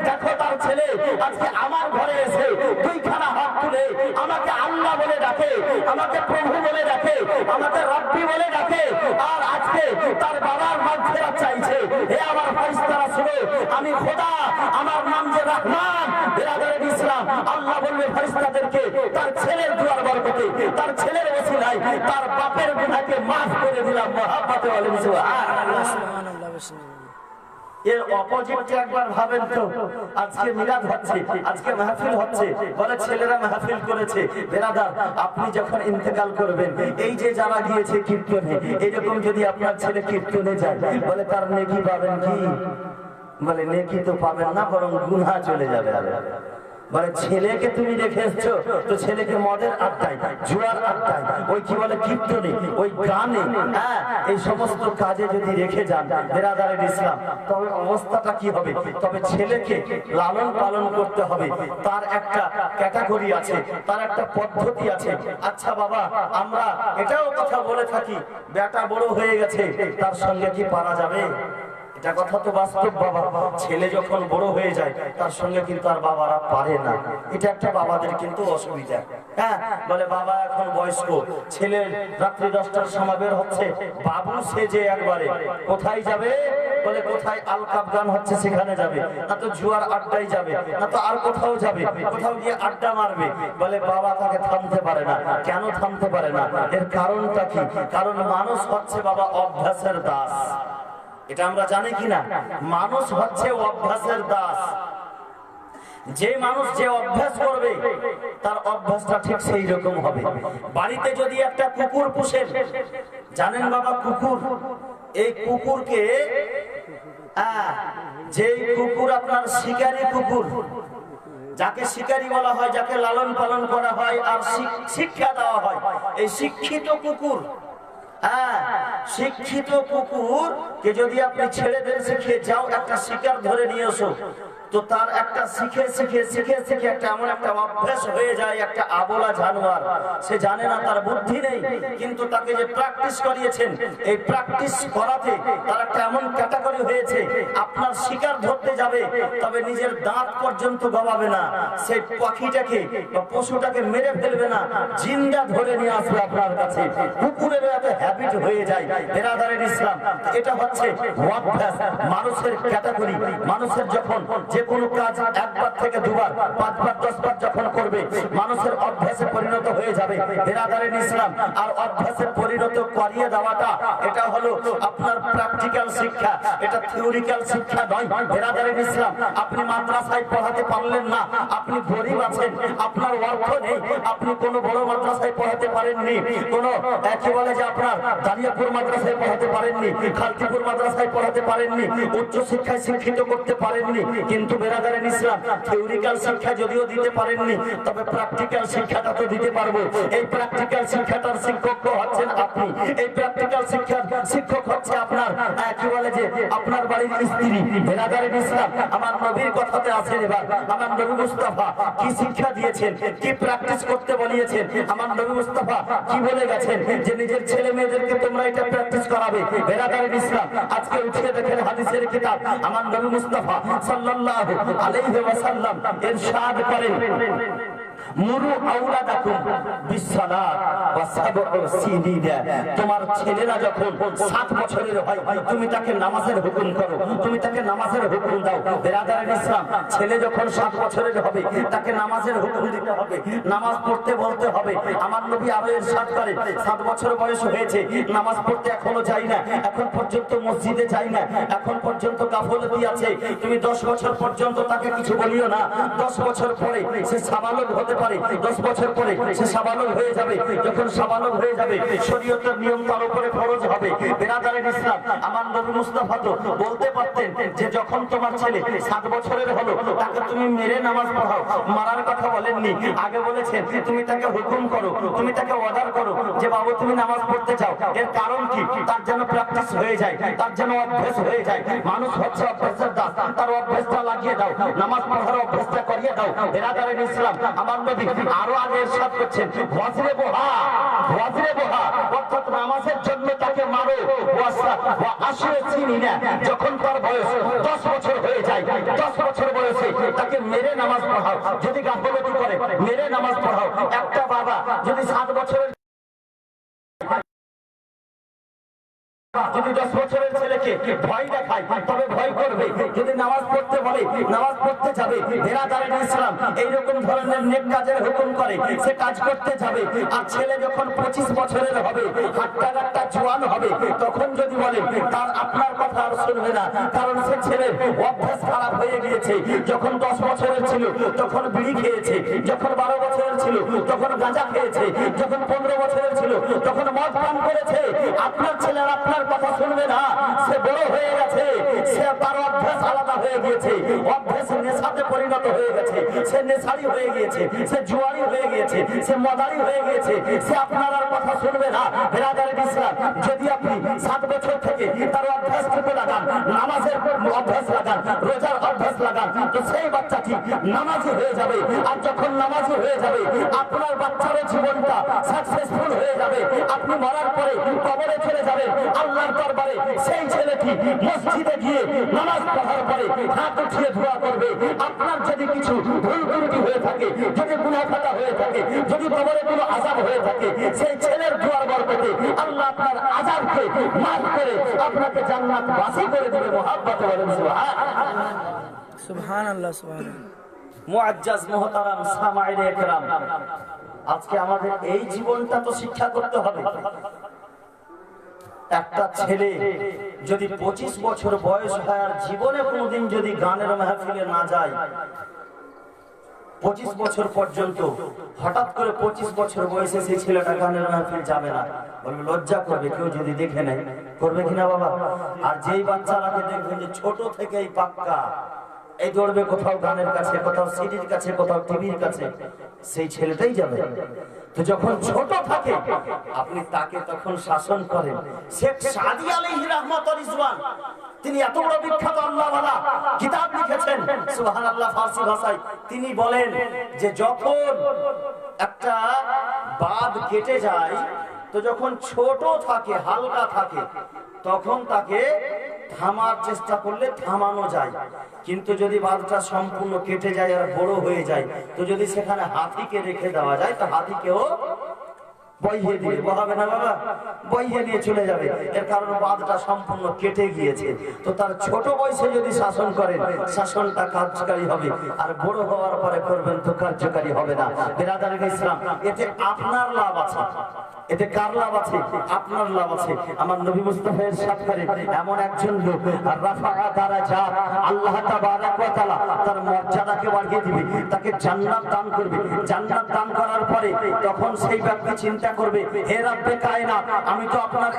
দেখো তার ছেলে আজকে আমার ঘরে এসে দুইখানা হাত তুলে আমাকে আল্লাহ বলে ডাকে, আমাকে প্রভু বলে ডাকে, আমাকে রব্বি বলে ডাকে, আর আজকে তার বাবার মাগফিরাত চাইছে। হে আমার ফেরেশতারা শুনো, আমি খোদা, আমার নাম যে রহমান। বেরাদারিন ইসলাম, আল্লাহ বলবে ফেরেশতাদেরকে, তার ছেলের দুয়ার বরকতে, তার ছেলের ওসিলায় তার বাপের গুনাহকে মাফ করে দিলাম। মহাব্বতে বলেন সুবহানাল্লাহ। এর অপোজিটটা একবার ভাবেন তো, আজকে মিলাদ হচ্ছে, আজকে মাহফিল হচ্ছে, বলে ছেলেরা মাহফিল করেছে। বেরাদার, আপনি যখন ইন্তেকাল করবেন, এই যে যারা গিয়েছে কীর্তনে, এরকম যদি আপনার ছেলে কীর্তনে যায়, বলে তার নেকি পাবেন কি? বলে নেকি তো পাবেন না, বরং গুনাহ চলে যাবে। বলে ছেলেকে তুমি রেখে এসছো তো ছেলেকে মদের আড্ডায়, জুয়ার আড্ডায়, ওই কি বলে কীর্তনে, ওই গানে, হ্যাঁ, এই সমস্ত কাজে যদি রেখে যান বেরাদারিন ইসলাম, তবে অবস্থাটা কি হবে? তবে ছেলেকে লালন পালন করতে হবে, তার একটা ক্যাটাগরি আছে, তার একটা পদ্ধতি আছে। আচ্ছা বাবা, আমরা এটাও কথা বলে থাকি, বেটা বড় হয়ে গেছে, তার সঙ্গে কি পারা যাবে? এটা কথা তো বাস্তব বাবা, ছেলে যখন বড় হয়ে যায় তার সঙ্গে কিন্তু আর বাবারা পারে না, এটা একটা বাবাদের কিন্তু অসুবিধা। হ্যাঁ, বলে বাবা এখন বয়স্ক, ছেলে রাত্রি 10টার সময় বের হচ্ছে, বাবু সেজে একবারে কোথায় যাবে? বলে কোথায় আলকাপ গান হচ্ছে সেখানে যাবে, না তো জুয়ার আড্ডায় যাবে, না তো আর কোথাও যাবে, কোথাও গিয়ে আড্ডা মারবে। বলে বাবা তাকে থামতে পারে না। কেন থামতে পারে না? এর কারণটা কি? কারণ মানুষ হচ্ছে বাবা অভ্যাসের দাস। এটা আমরা জানি কিনা? মানুষ হচ্ছে অভ্যাসের দাস। যে মানুষ যে অভ্যাস করবে তার অভ্যাসটা ঠিক সেই রকম হবে। বাড়িতে যদি একটা কুকুর পুষেন, জানেন বাবা কুকুর, এই কুকুরকে যে কুকুর আপনার শিকারী কুকুর, যাকে শিকারী বলা হয়, যাকে লালন পালন করা হয় আর শিক্ষা দেওয়া হয়, এই শিক্ষিত কুকুর, শিক্ষিত কুকুর কে যদি আপনি ছেড়ে দেন, শিখে যাও একটা শিকার ধরে নিয়ে এসো, তো তার একটা শিখে শিখে শিখে শিখে একটা এমন একটা অভ্যাস হয়ে যায়, একটা আবোলা জানোয়ার। সে জানে না, তার বুদ্ধি নেই, কিন্তু তাকে যে প্র্যাকটিস করিয়েছেন, এই প্র্যাকটিস করাতে তার একটা এমন ক্যাটাগরি হয়েছে, আপনার শিকার ধরতে যাবে তবে নিজের দাঁত পর্যন্ত গবাবে না, সেই পাখিটাকে বা পশুটাকে মেরে ফেলবে না, জিন্দা ধরে নিয়ে আসবে আপনার কাছে। কুকুরের এত হ্যাবিট হয়ে যায়। বেরাদারিন ইসলাম, এটা হচ্ছে অভ্যাস, মানুষের ক্যাটাগরি। মানুষের যখন যে কোনো কাজ একবার থেকে দুবার, 5 বার 10 বার যখন করবে, মানুষের অভ্যাসে পরিণত হয়ে যাবে। বেরাদারিন ইসলাম, আর অভ্যাসে পরিণত করিয়ে দেওয়াটা এটা হলো আপনার প্র্যাকটিক্যাল শিক্ষা, এটা থিওরিক্যাল শিক্ষা নয়। বেরাদারিন ইসলাম, আপনি মাদ্রাসায় পড়াতে পারলেন না, আপনি গরিব আছেন, আপনার অর্থ নেই, আপনি কোনো বড় মাদ্রাসায় পড়াতে পারেননি, কোনো কি বলে যে আপনার দানিয়াপুর মাদ্রাসায় পড়াতে পারেননি, খালতিপুর মাদ্রাসায় পড়াতে পারেননি, উচ্চ শিক্ষায় শিক্ষিত করতে পারেননি, কিন্তু বেরাদারিন ইসলাম থিওরিক্যাল শিক্ষা যদিও দিতে পারেননি, তবে প্র্যাকটিক্যাল শিক্ষাটা তো দিতে পারবো। এই প্র্যাকটিক্যাল শিক্ষাটার শিক্ষক হচ্ছেন আপনি। এই প্র্যাকটিক্যাল শিক্ষার শিক্ষক হচ্ছে আপনার কি বলে যে আপনার বাড়ির স্ত্রী। বেরাদারিন ইসলাম, আমার নবীর কথাতে আছেন। এবার আমার নবী মুস্তাফা কি শিক্ষা দিয়েছেন, কি প্র্যাকটিস করতে বলিয়েছেন। আমার নবী মুস্তাফা কি বলে গেছেন যে নিজের ছেলে মেয়েদেরকে তোমরা এটা প্র্যাকটিস করাবে। বেরাদারিন ইসলাম, আজকে উঠিয়ে দেখেন হাদিসের কিতাব, আমার নবী মুস্তাফা সাল্লাল্লাহু আলাইহি ওয়াসাল্লাম ইরশাদ করেন, মুরু আওলাদাকুম বিসসালাত ওয়া সাবউ সিনিনা। তোমার ছেলেরা যখন 7 বছরের হয় তুমি তাকে নামাজের হুকুম করো, তুমি তাকে নামাজের হুকুম দাও। বেরাদারিন ইসলাম, ছেলে যখন 7 বছরের হবে তাকে নামাজের হুকুম দিতে হবে, নামাজ পড়তে বলতে হবে। আমার নবী আরো ইরশাদ করেন, 7 বছর বয়স হয়েছে, নামাজ পড়তে এখনো যাই না, এখন পর্যন্ত মসজিদে যাই না, এখন পর্যন্ত গাফলতি আছে, তুমি 10 বছর পর্যন্ত তাকে কিছু বলিও না। 10 বছর পরে সে সাবালক হতে পারে, 10 বছর পরে সে সাবালক হয়ে যাবে। যখন সাবালক হয়ে যাবে শরীয়তের নিয়ম তার উপরে ফরজ হবে। বেরাদারিন ইসলাম, আমার নবী মুস্তাফা তো বলতে পারতেন যে যখন তোমার ছেলে 7 বছরের হলো তাকে তুমি মেরে নামাজ পড়াও। মারার কথা বলেননি, আগে বলেছেন তুমি তাকে হুকুম করো, তুমি তাকে অর্ডার করো যে বাবু তুমি নামাজ পড়তে চাও। এর কারণ কি? তার যেন প্র্যাকটিস হয়ে যায়, তার যেন অভ্যাস হয়ে যায়। মানুষ হচ্ছে অভ্যাসের দাস, তার অভ্যাসটা লাগিয়ে দাও, নামাজ পড়ার অভ্যাসটা করিয়ে দাও। বেরাদারিন ইসলাম, আমার নবী আরো আগে ইরশাদ করছেন, ওয়াজরে বোহা, ওয়াজরে বোহা, অর্থাৎ নামাজের জন্য তাকে মারো। ওয়া আশরে সিনিনা, যখন তার বয়স 10 বছর হয়ে যায়, 10 বছর বয়সে তাকে মেরে নামাজ পড়াও। যদি গাফলতি করে মেরে নামাজ পড়াও। একটা বাবা যদি 7 বছরের যদি 10 বছরের ছেলেকে ভয় দেখায় তবে ভয় করবে, যদি নামাজ পড়তে বলে নামাজ পড়তে যাবে। বেরাদারিন ইসলাম, এইরকম ধরনের নেক কাজের হুকুম করে সে কাজ করতে যাবে। আর ছেলে যখন 25 বছরের হবে, হাট্টা গাট্টা জোয়ান হবে, তখন যদি বলে তার আপনার কথা আর শুনবে না, কারণ সে ছেলের অভ্যাস খারাপ হয়ে গিয়েছে। যখন 10 বছরের ছিল তখন বিড়ি খেয়েছে, যখন 12 বছরের ছিল তখন গাঁজা খেয়েছে, যখন 15 বছরের ছিল তখন মদ পান করেছে। আপনার ছেলে আর আপনার কথা শুনবে না, সে বড় হয়ে গেছে, সে তার অভ্যাস আলাদা হয়ে গিয়েছে, অভ্যাস নেশাতে পরিণত হয়ে গেছে, সে নেশারি হয়ে গিয়েছে, সে জুয়ারি হয়ে গিয়েছে, সে মদারি হয়ে গিয়েছে, সে আপনার আর কথা শুনবে না। বেরাদারিন ইসলাম, যদি আপনি 7 বছর থেকে তার অভ্যাস থেকে লাগান, নামাজের অভ্যাস লাগান, রোজার অভ্যাস লাগান, তো সেই বাচ্চাটি নামাজি হয়ে যাবে। আর যখন নামাজি হয়ে যাবে আপনার বাচ্চারও জীবনটা সাকসেসফুল হয়ে যাবে। আপনি মরার পরে কবরে চলে যাবেন আল্লাহর দরবারে, সেই ছেলেটি মসজিদে গিয়ে নামাজ পড়ার পরে হাত উঠিয়ে দোয়া করবে। আপনার যদি কিছু ভুল ত্রুটি হয়ে থাকে, যদি গুনাহ খাতা হয়ে থাকে, যদি কবরে কোনো আযাব হয়ে থাকে, সেই ছেলের দোয়ার বরকতে আল্লাহ আপনার আযাবকে মাফ করে আপনাকে জান্নাতবাসী করে দেবে। মুহাব্বতে বলেন সুবহানাল্লাহ, সুবহানাল্লাহ, সুবহানাল্লাহ। মুআজ্জাজ মুহতারাম সামাঈনে ইকরাম, আজকে আমাদের এই জীবনটা তো শিক্ষা করতে হবে। একটা ছেলে যদি 25 বছর বয়স হয় আর জীবনে কোনোদিন যদি গানের মাহফিলে না যায়, 25 বছর পর্যন্ত, হঠাৎ করে 25 বছর বয়সে সেই ছেলেটা গানের মাহফিল যাবে না, বলবে লজ্জা করবে, কেউ যদি দেখে নেয়, করবে কিনা বাবা? আর যেই বাচ্চারাকে দেখবেন যে ছোট থেকেই পাক্কা, এই দৌড়বে কোথাও গানের কাছে, কোথাও সিডির কাছে, কোথাও টিভির কাছে, সেই ছেলেটাই যাবে। তো যখন ছোট থাকে আপনি তাকে তখন শাসন করেন। শেখ সাদী আলাইহি রাহমাতুর রিজওয়ান, তিনি এত বড় বিখ্যাত আল্লাহওয়ালা, কিতাব লিখেছেন সুবহানাল্লাহ ফারসি ভাষায়। তিনি বলেন যে যখন একটা বাদ কেটে যায়, তো যখন ছোট থাকে, হালকা থাকে, তখন তাকে থামার চেষ্টা করলে থামানো যায়। কিন্তু যদি বাঁধটা সম্পূর্ণ কেটে যায় আর বড় হয়ে যায়, তো যদি সেখানে হাতিকে রেখে দেওয়া যায়, তো হাতিকেও বইয়ে দিয়ে বহাবে না বাবা, বইয়ে নিয়ে চলে যাবে। এর কারণ বাঁধটা সম্পূর্ণ কেটে গিয়েছে। তো তার ছোট বয়সে যদি শাসন করেন, শাসনটা কার্যকারী হবে, আর বড় হওয়ার পরে করবেন তো কার্যকারী হবে না। বেরাদারিন ইসলাম, এতে আপনার লাভ আছে, এতে কার লাভ আছে? আপনার লাভ আছে। আমার নবী মুস্তাফা ইরশাদ করেন, এমন একজন লোক রাফাআ দারাজাত, আল্লাহ তাবারাক ওয়া তাআলা তার মর্যাদাকে বাড়িয়ে দিবে, তাকে জান্নাত দান করবে। জান্নাত দান করার পরে তখন সেই ব্যক্তি চিন্তা চিন্তা করবে, হে রব্বে কায়নাত, আমি তো আপনার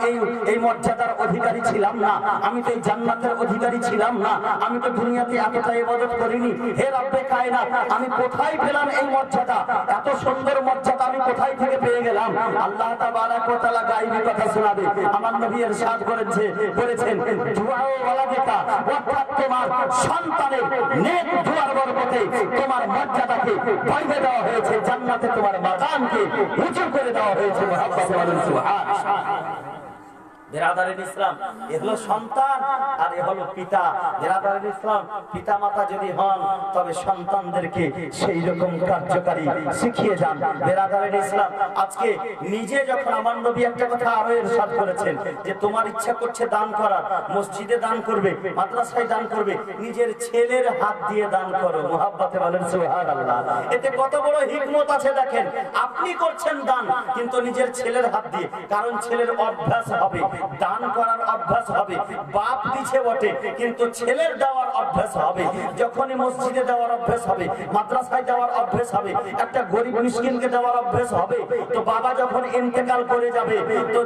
এই মর্যাদার অধিকারী ছিলাম না, আমি তো এই জান্নাতের অধিকারী ছিলাম না, আমি তো দুনিয়াতে এতটা ইবাদত করিনি। হে রব্বে কায়নাত, আমি কোথায় পেলাম এই মর্যাদা? এত সুন্দর মর্যাদা আমি কোথায় থেকে পেয়ে গেলাম? আল্লাহ তাবারাক ওয়া তাআলা গায়বী কথা শোনাবে। আমার নবী ইরশাদ করেছেন, দুআও ওয়ালাদিকা, অর্থাৎ তোমার সন্তানের নেক দুআর বরকতে তোমার মর্যাদাকে বাড়িয়ে দেওয়া হয়েছে, জান্নাতে তোমার মাকামকে উঁচু করে দেওয়া হয়েছে। সুবহানাল্লাহ। বিরাদারিন ইসলাম, এ হলো সন্তান আর এ হলো পিতা। বিরাদারিন ইসলাম, পিতা মাতা যদি হন তবে সন্তানদেরকে সেই রকম কার্যকারী শিখিয়ে যান। বিরাদারিন ইসলাম, আজকে নিজে যখন আমার নবী একটা কথা আরো ইরশাদ করেছেন যে তোমার ইচ্ছা করছে দান করার, মসজিদে দান করবে, মাদ্রাসায় দান করবে, নিজের ছেলের হাত দিয়ে দান করো। মুহাব্বতে বলেন সুবহানাল্লাহ। এতে কত বড় হিকমত আছে দেখেন। আপনি করছেন দান কিন্তু নিজের ছেলের হাত দিয়ে, কারণ ছেলের অভ্যাস হবে, দান করার অভ্যাস হবে। বাপ দিছে বটে কিন্তু ছেলের দেওয়ার অভ্যাস হবে। যখনই মসজিদে দেওয়ার অভ্যাস হবে, মাদ্রাসায় দেওয়ার অভ্যাস হবে, একটা গরিব মিসকিনকে দেওয়ার অভ্যাস হবে, তো বাবা যখন ইন্তেকাল করে যাবে তো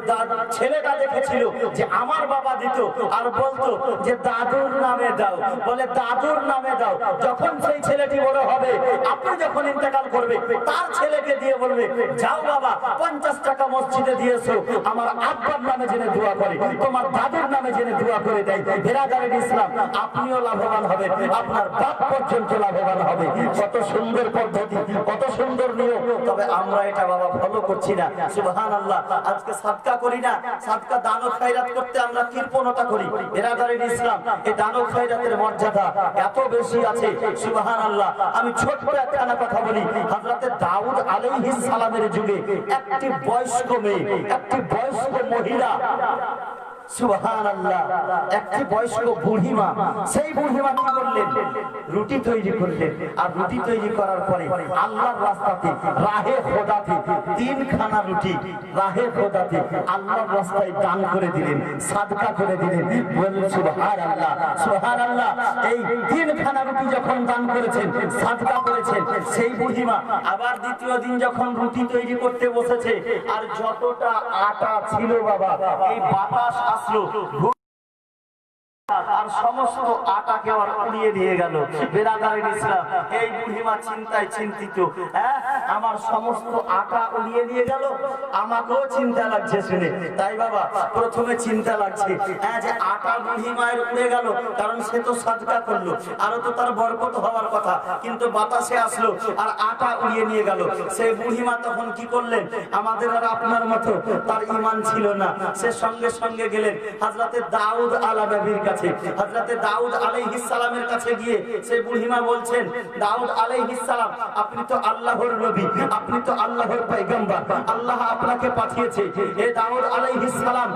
ছেলেটা দেখেছিল যে আমার বাবা দিত আর বলতো যে দাদুর নামে দাও, বলে দাদুর নামে দাও। যখন সেই ছেলেটি বড় হবে, আপনি যখন ইন্তেকাল করবে তার ছেলেকে দিয়ে বলবে যাও বাবা 50 টাকা মসজিদে দিয়েছো, আমার আব্বার নামে জেনে দোয়া করে, তোমার দাদুর নামে জেনে দোয়া করে দেয়। বিরাদারিন ইসলাম, আপনিও লাভবান হবেন, আপনার বাপ পর্যন্ত লাভবান হবে। কত সুন্দর পদ্ধতি, কত সুন্দর নিয়ম, তবে আমরা এটা বাবা ফলো করছি না। সুবহানাল্লাহ। আজকে সাদকা করি না, সাদকা দান ও খায়রাত করতে আমরা কৃপণতা করি। বিরাদারিন ইসলাম, এই দান ও খায়রাতের মর্যাদা এত বেশি আছে। সুবহানাল্লাহ। আমি ছোট্ট একটা কথা বলি। হযরতে দাউদ আলাইহিস সালামের যুগে একটি বয়স্ক মেয়ে, একটি বয়স্ক মহিলা, সুবহানাল্লাহ, একটি বয়স্ক বুড়িমা, সেই বুড়িমা কি করলেন? রুটি তৈরি করলেন। আর রুটি তৈরি করার পরে আল্লাহর রাস্তাতে, রাহে খোদাতে 3 খানা রুটি রাহে খোদাতে আল্লাহর রাস্তায় দান করে দিলেন, সাদকা করে দিলেন। বলুন সুবহানাল্লাহ, সুবহানাল্লাহ। এই 3 খানা রুটি যখন দান করেছেন, সাদকা করেছেন, সেই বুড়িমা আবার দ্বিতীয় দিন যখন রুটি তৈরি করতে বসেছে, আর যতটা আটা ছিল বাবা, এই বাতাস আসলো আর সমস্ত আটাকে আর উড়িয়ে দিয়ে গেল। বিরাদারিন ইসলাম, এই বুড়িমা চিন্তায় চিন্তিত, হ্যাঁ আমার সমস্ত আটা উড়িয়ে দিয়ে গেল, আমাকেও চিন্তা লাগছে শুনে। তাই বাবা প্রথমে চিন্তা লাগছে, হ্যাঁ যে আটা বুড়িমায়ের উড়ে গেল, কারণ সে তো সাদকা করলো, আরো তো তার বরকত হওয়ার কথা, কিন্তু বাতাসে আসলো আর আটা উড়িয়ে নিয়ে গেল। সেই বুড়িমা তখন কি করলেন? আমাদের আর আপনার মতো তার ঈমান ছিল না। সে সঙ্গে সঙ্গে গেলেন হযরতে দাউদ আলা নবীর কাছে। হযরতে দাউদ আলাইহিস সালামের কাছে গিয়ে সেই বুড়িমা বলছেন, দাউদ আলাইহিস সালাম, আপনি তো আল্লাহর নবী, আপনি তো আল্লাহর পয়গম্বর, আল্লাহ আপনাকে পাঠিয়েছে। হে দাউদ আলাইহিস সালাম,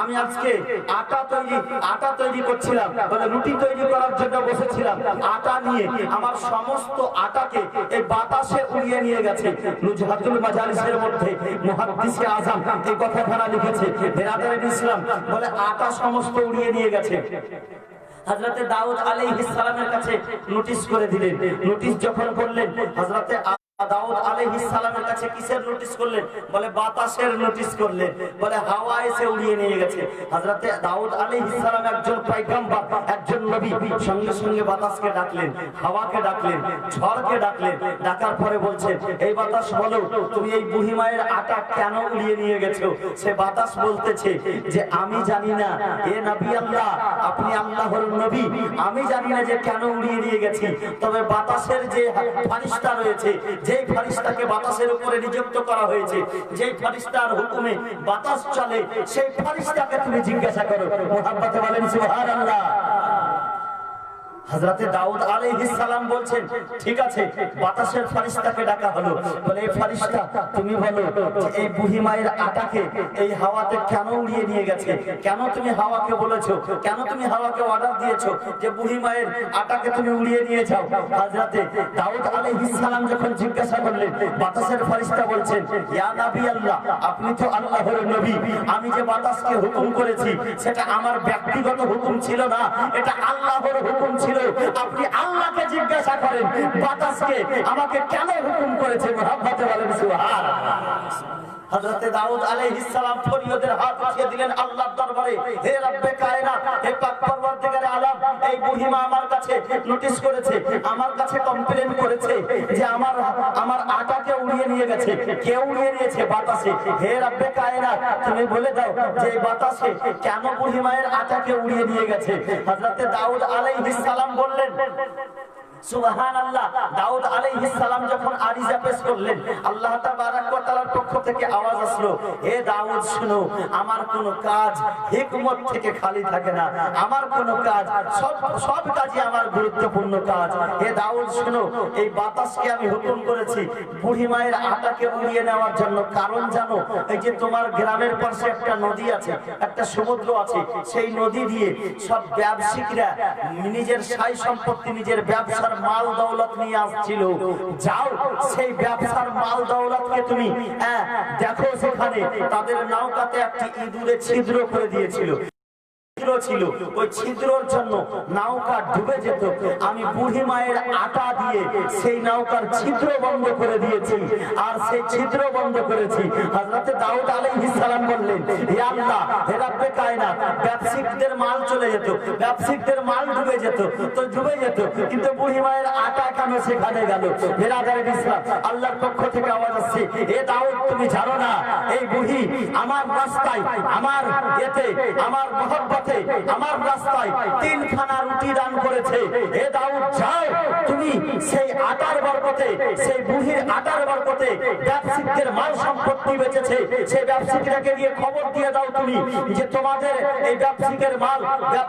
আমি আজকে আটা তৈরি করছিলাম, বলে রুটি তৈরি করার জন্য বসেছিলাম, আটা নিয়ে আমার সমস্ত আটাকে এই বাতাসে উড়িয়ে নিয়ে গেছে। নুজহাতুল মাজালিসের মধ্যে মুহাদ্দিসে আযম এই কথাখানা লিখেছে। বিরাদারিন ইসলাম, বলে আটা সমস্ত উড়িয়ে নিয়ে গেছে। হযরতে দাউদ আলাইহিস সালামের কাছে নোটিশ করে দিলেন। নোটিশ যখন করলেন, হযরতে দাউদ আলাইহিস সালামের কাছে কিসের নোটিশ করলেন? বলে বাতাসের নোটিশ করলেন। বলে হাওয়া এসে উড়িয়ে নিয়ে গেছে। হযরতে দাউদ আলাইহিস সালাম একজন পয়গম্বর, একজন নবী, সঙ্গে সঙ্গে বাতাসকে ডাকলেন, হাওয়াকে ডাকলেন, ঝড়কে ডাকলেন। ডাকার পরে বলছেন, এই বাতাস বলো তুমি এই বুড়ি মায়ের আটা কেন উড়িয়ে নিয়ে গেছো? সে বাতাস বলতেছে যে আমি জানি না, এ নবী আল্লাহ, আপনি আল্লাহর নবী, আমি জানি না যে কেন উড়িয়ে নিয়ে গেছি, তবে বাতাসের যে ফারিস্তা রয়েছে, যেই ফারিস্তাকে বাতাসের উপরে নিযুক্ত করা হয়েছে, যেই ফারিস্তার হুকুমে বাতাস চলে, সেই ফারিস্তাকে তুমি জিজ্ঞাসা করো। মুহাব্বতে বলেন সুবহানাল্লাহ। হযরতে দাউদ আলাইহিস সালাম বলছেন, ঠিক আছে, বাতাসের ফারিস্তাকে ডাকা হলো। বলে এই ফারিস্তা তুমি বলো যে এই বুড়ি মায়ের আটাকে এই হাওয়াতে কেন উড়িয়ে নিয়ে গেছে? কেন তুমি হাওয়াকে বলেছো, কেন তুমি হাওয়াকে অর্ডার দিয়েছো যে বুড়ি মায়ের আটাকে তুমি উড়িয়ে নিয়ে যাও? হযরতে দাউদ আলাইহিস সালাম যখন জিজ্ঞাসা করলেন, বাতাসের ফারিস্তা বলছেন, ইয়া নবী আল্লাহ, আপনি তো আল্লাহর নবী, আমি যে বাতাসকে হুকুম করেছি সেটা আমার ব্যক্তিগত হুকুম ছিল না, এটা আল্লাহর হুকুম ছিল। আপনি আল্লাহকে জিজ্ঞাসা করেন বাতাসকে আমাকে কেন হুকুম করেছে। মুহাব্বতে বলেন সুবহানাল্লাহ। হযরতে দাউদ আলাইহিস সালাম ফরিয়াদের হাত উঠিয়ে দিলেন আল্লাহর দরবারে, হে রব্বে কায়নাত, হে পাক পরওয়ারদিগারে আলম, এই বুড়িমা আমার কাছে নোটিশ করেছে, আমার কাছে কমপ্লেইন করেছে যে আমার আটাকে উড়িয়ে নিয়ে গেছে। কে উড়িয়ে নিয়েছে? বাতাসে। হে রব্বে কায়নাত, তুমি বলে দাও যে এই বাতাসে কেন বুড়িমায়ের আটাকে উড়িয়ে নিয়ে গেছে? হযরতে দাউদ আলাইহিস সালাম বললেন সুবহানাল্লাহ। দাউদ আলাইহিস সালাম যখন আরিজা পেশ করলেন, আল্লাহ তাবারক ওয়া তাআলার পক্ষ থেকে আওয়াজ আসলো, হে দাউদ শুনো, আমার কোন কাজ হিকমত থেকে খালি থাকে না, আমার কোন কাজ সব কাজই আমার গুরুত্বপূর্ণ কাজ। হে দাউদ শুনো, এই বাতাসকে আমি হুকুম করেছি বুড়ি মায়ের আটাকে উড়িয়ে নেওয়ার জন্য। কারণ জানো, এই যে তোমার গ্রামের পাশে একটা নদী আছে, একটা সমুদ্র আছে, সেই নদী দিয়ে সব ব্যবসায়ীরা নিজের সাই সম্পত্তি, নিজের ব্যবসার মাল দৌলত নিয়ে আসছিল। যাও, সেই ব্যবসার মাল দৌলতকে তুমি দেখো, সেখানে তাদের নৌকাতে একটি ইঁদুরে ছিদ্র করে দিয়েছিল, ছিল ওই ছিদ্রর জন্য নৌকা ডুবে যেত। আমি বুড়ি মায়ের আটা দিয়ে সেই নৌকার ছিদ্র বন্ধ করে দিয়েছি, আর সেই ছিদ্র বন্ধ করেছি। হযরতে দাউদ আলাইহিস সালাম বললেন, হে আল্লাহ, হে রব্বে কায়নাত, ব্যবসায়ীদের মাল চলে যেত, ব্যবসায়ীদের মাল ডুবে যেত, তো ডুবে যেত, কিন্তু বুড়ি মায়ের আটা কেন সেখানে গেল? বিরাদার ইসলাম, আল্লাহর পক্ষ থেকে আওয়াজ আসছে, হে দাউদ, তুমি জানো না এই বুড়ি আমার রাস্তায়, আমার এতে, আমার মহব্বতে, আমার রাস্তায় 3খানা রুটি দান করেছে। হে দাউদ, যাও, তুমি সেই আটার বরকতে, সেই বুড়ির আটার বরকতে ব্যবসায়ীদের মাল সম্পত্তি বেচেছে, সেই ব্যবসায়ীকে গিয়ে খবর দিয়ে দাও তুমি, যে তোমাদের এই ব্যবসায়ীদের মাল,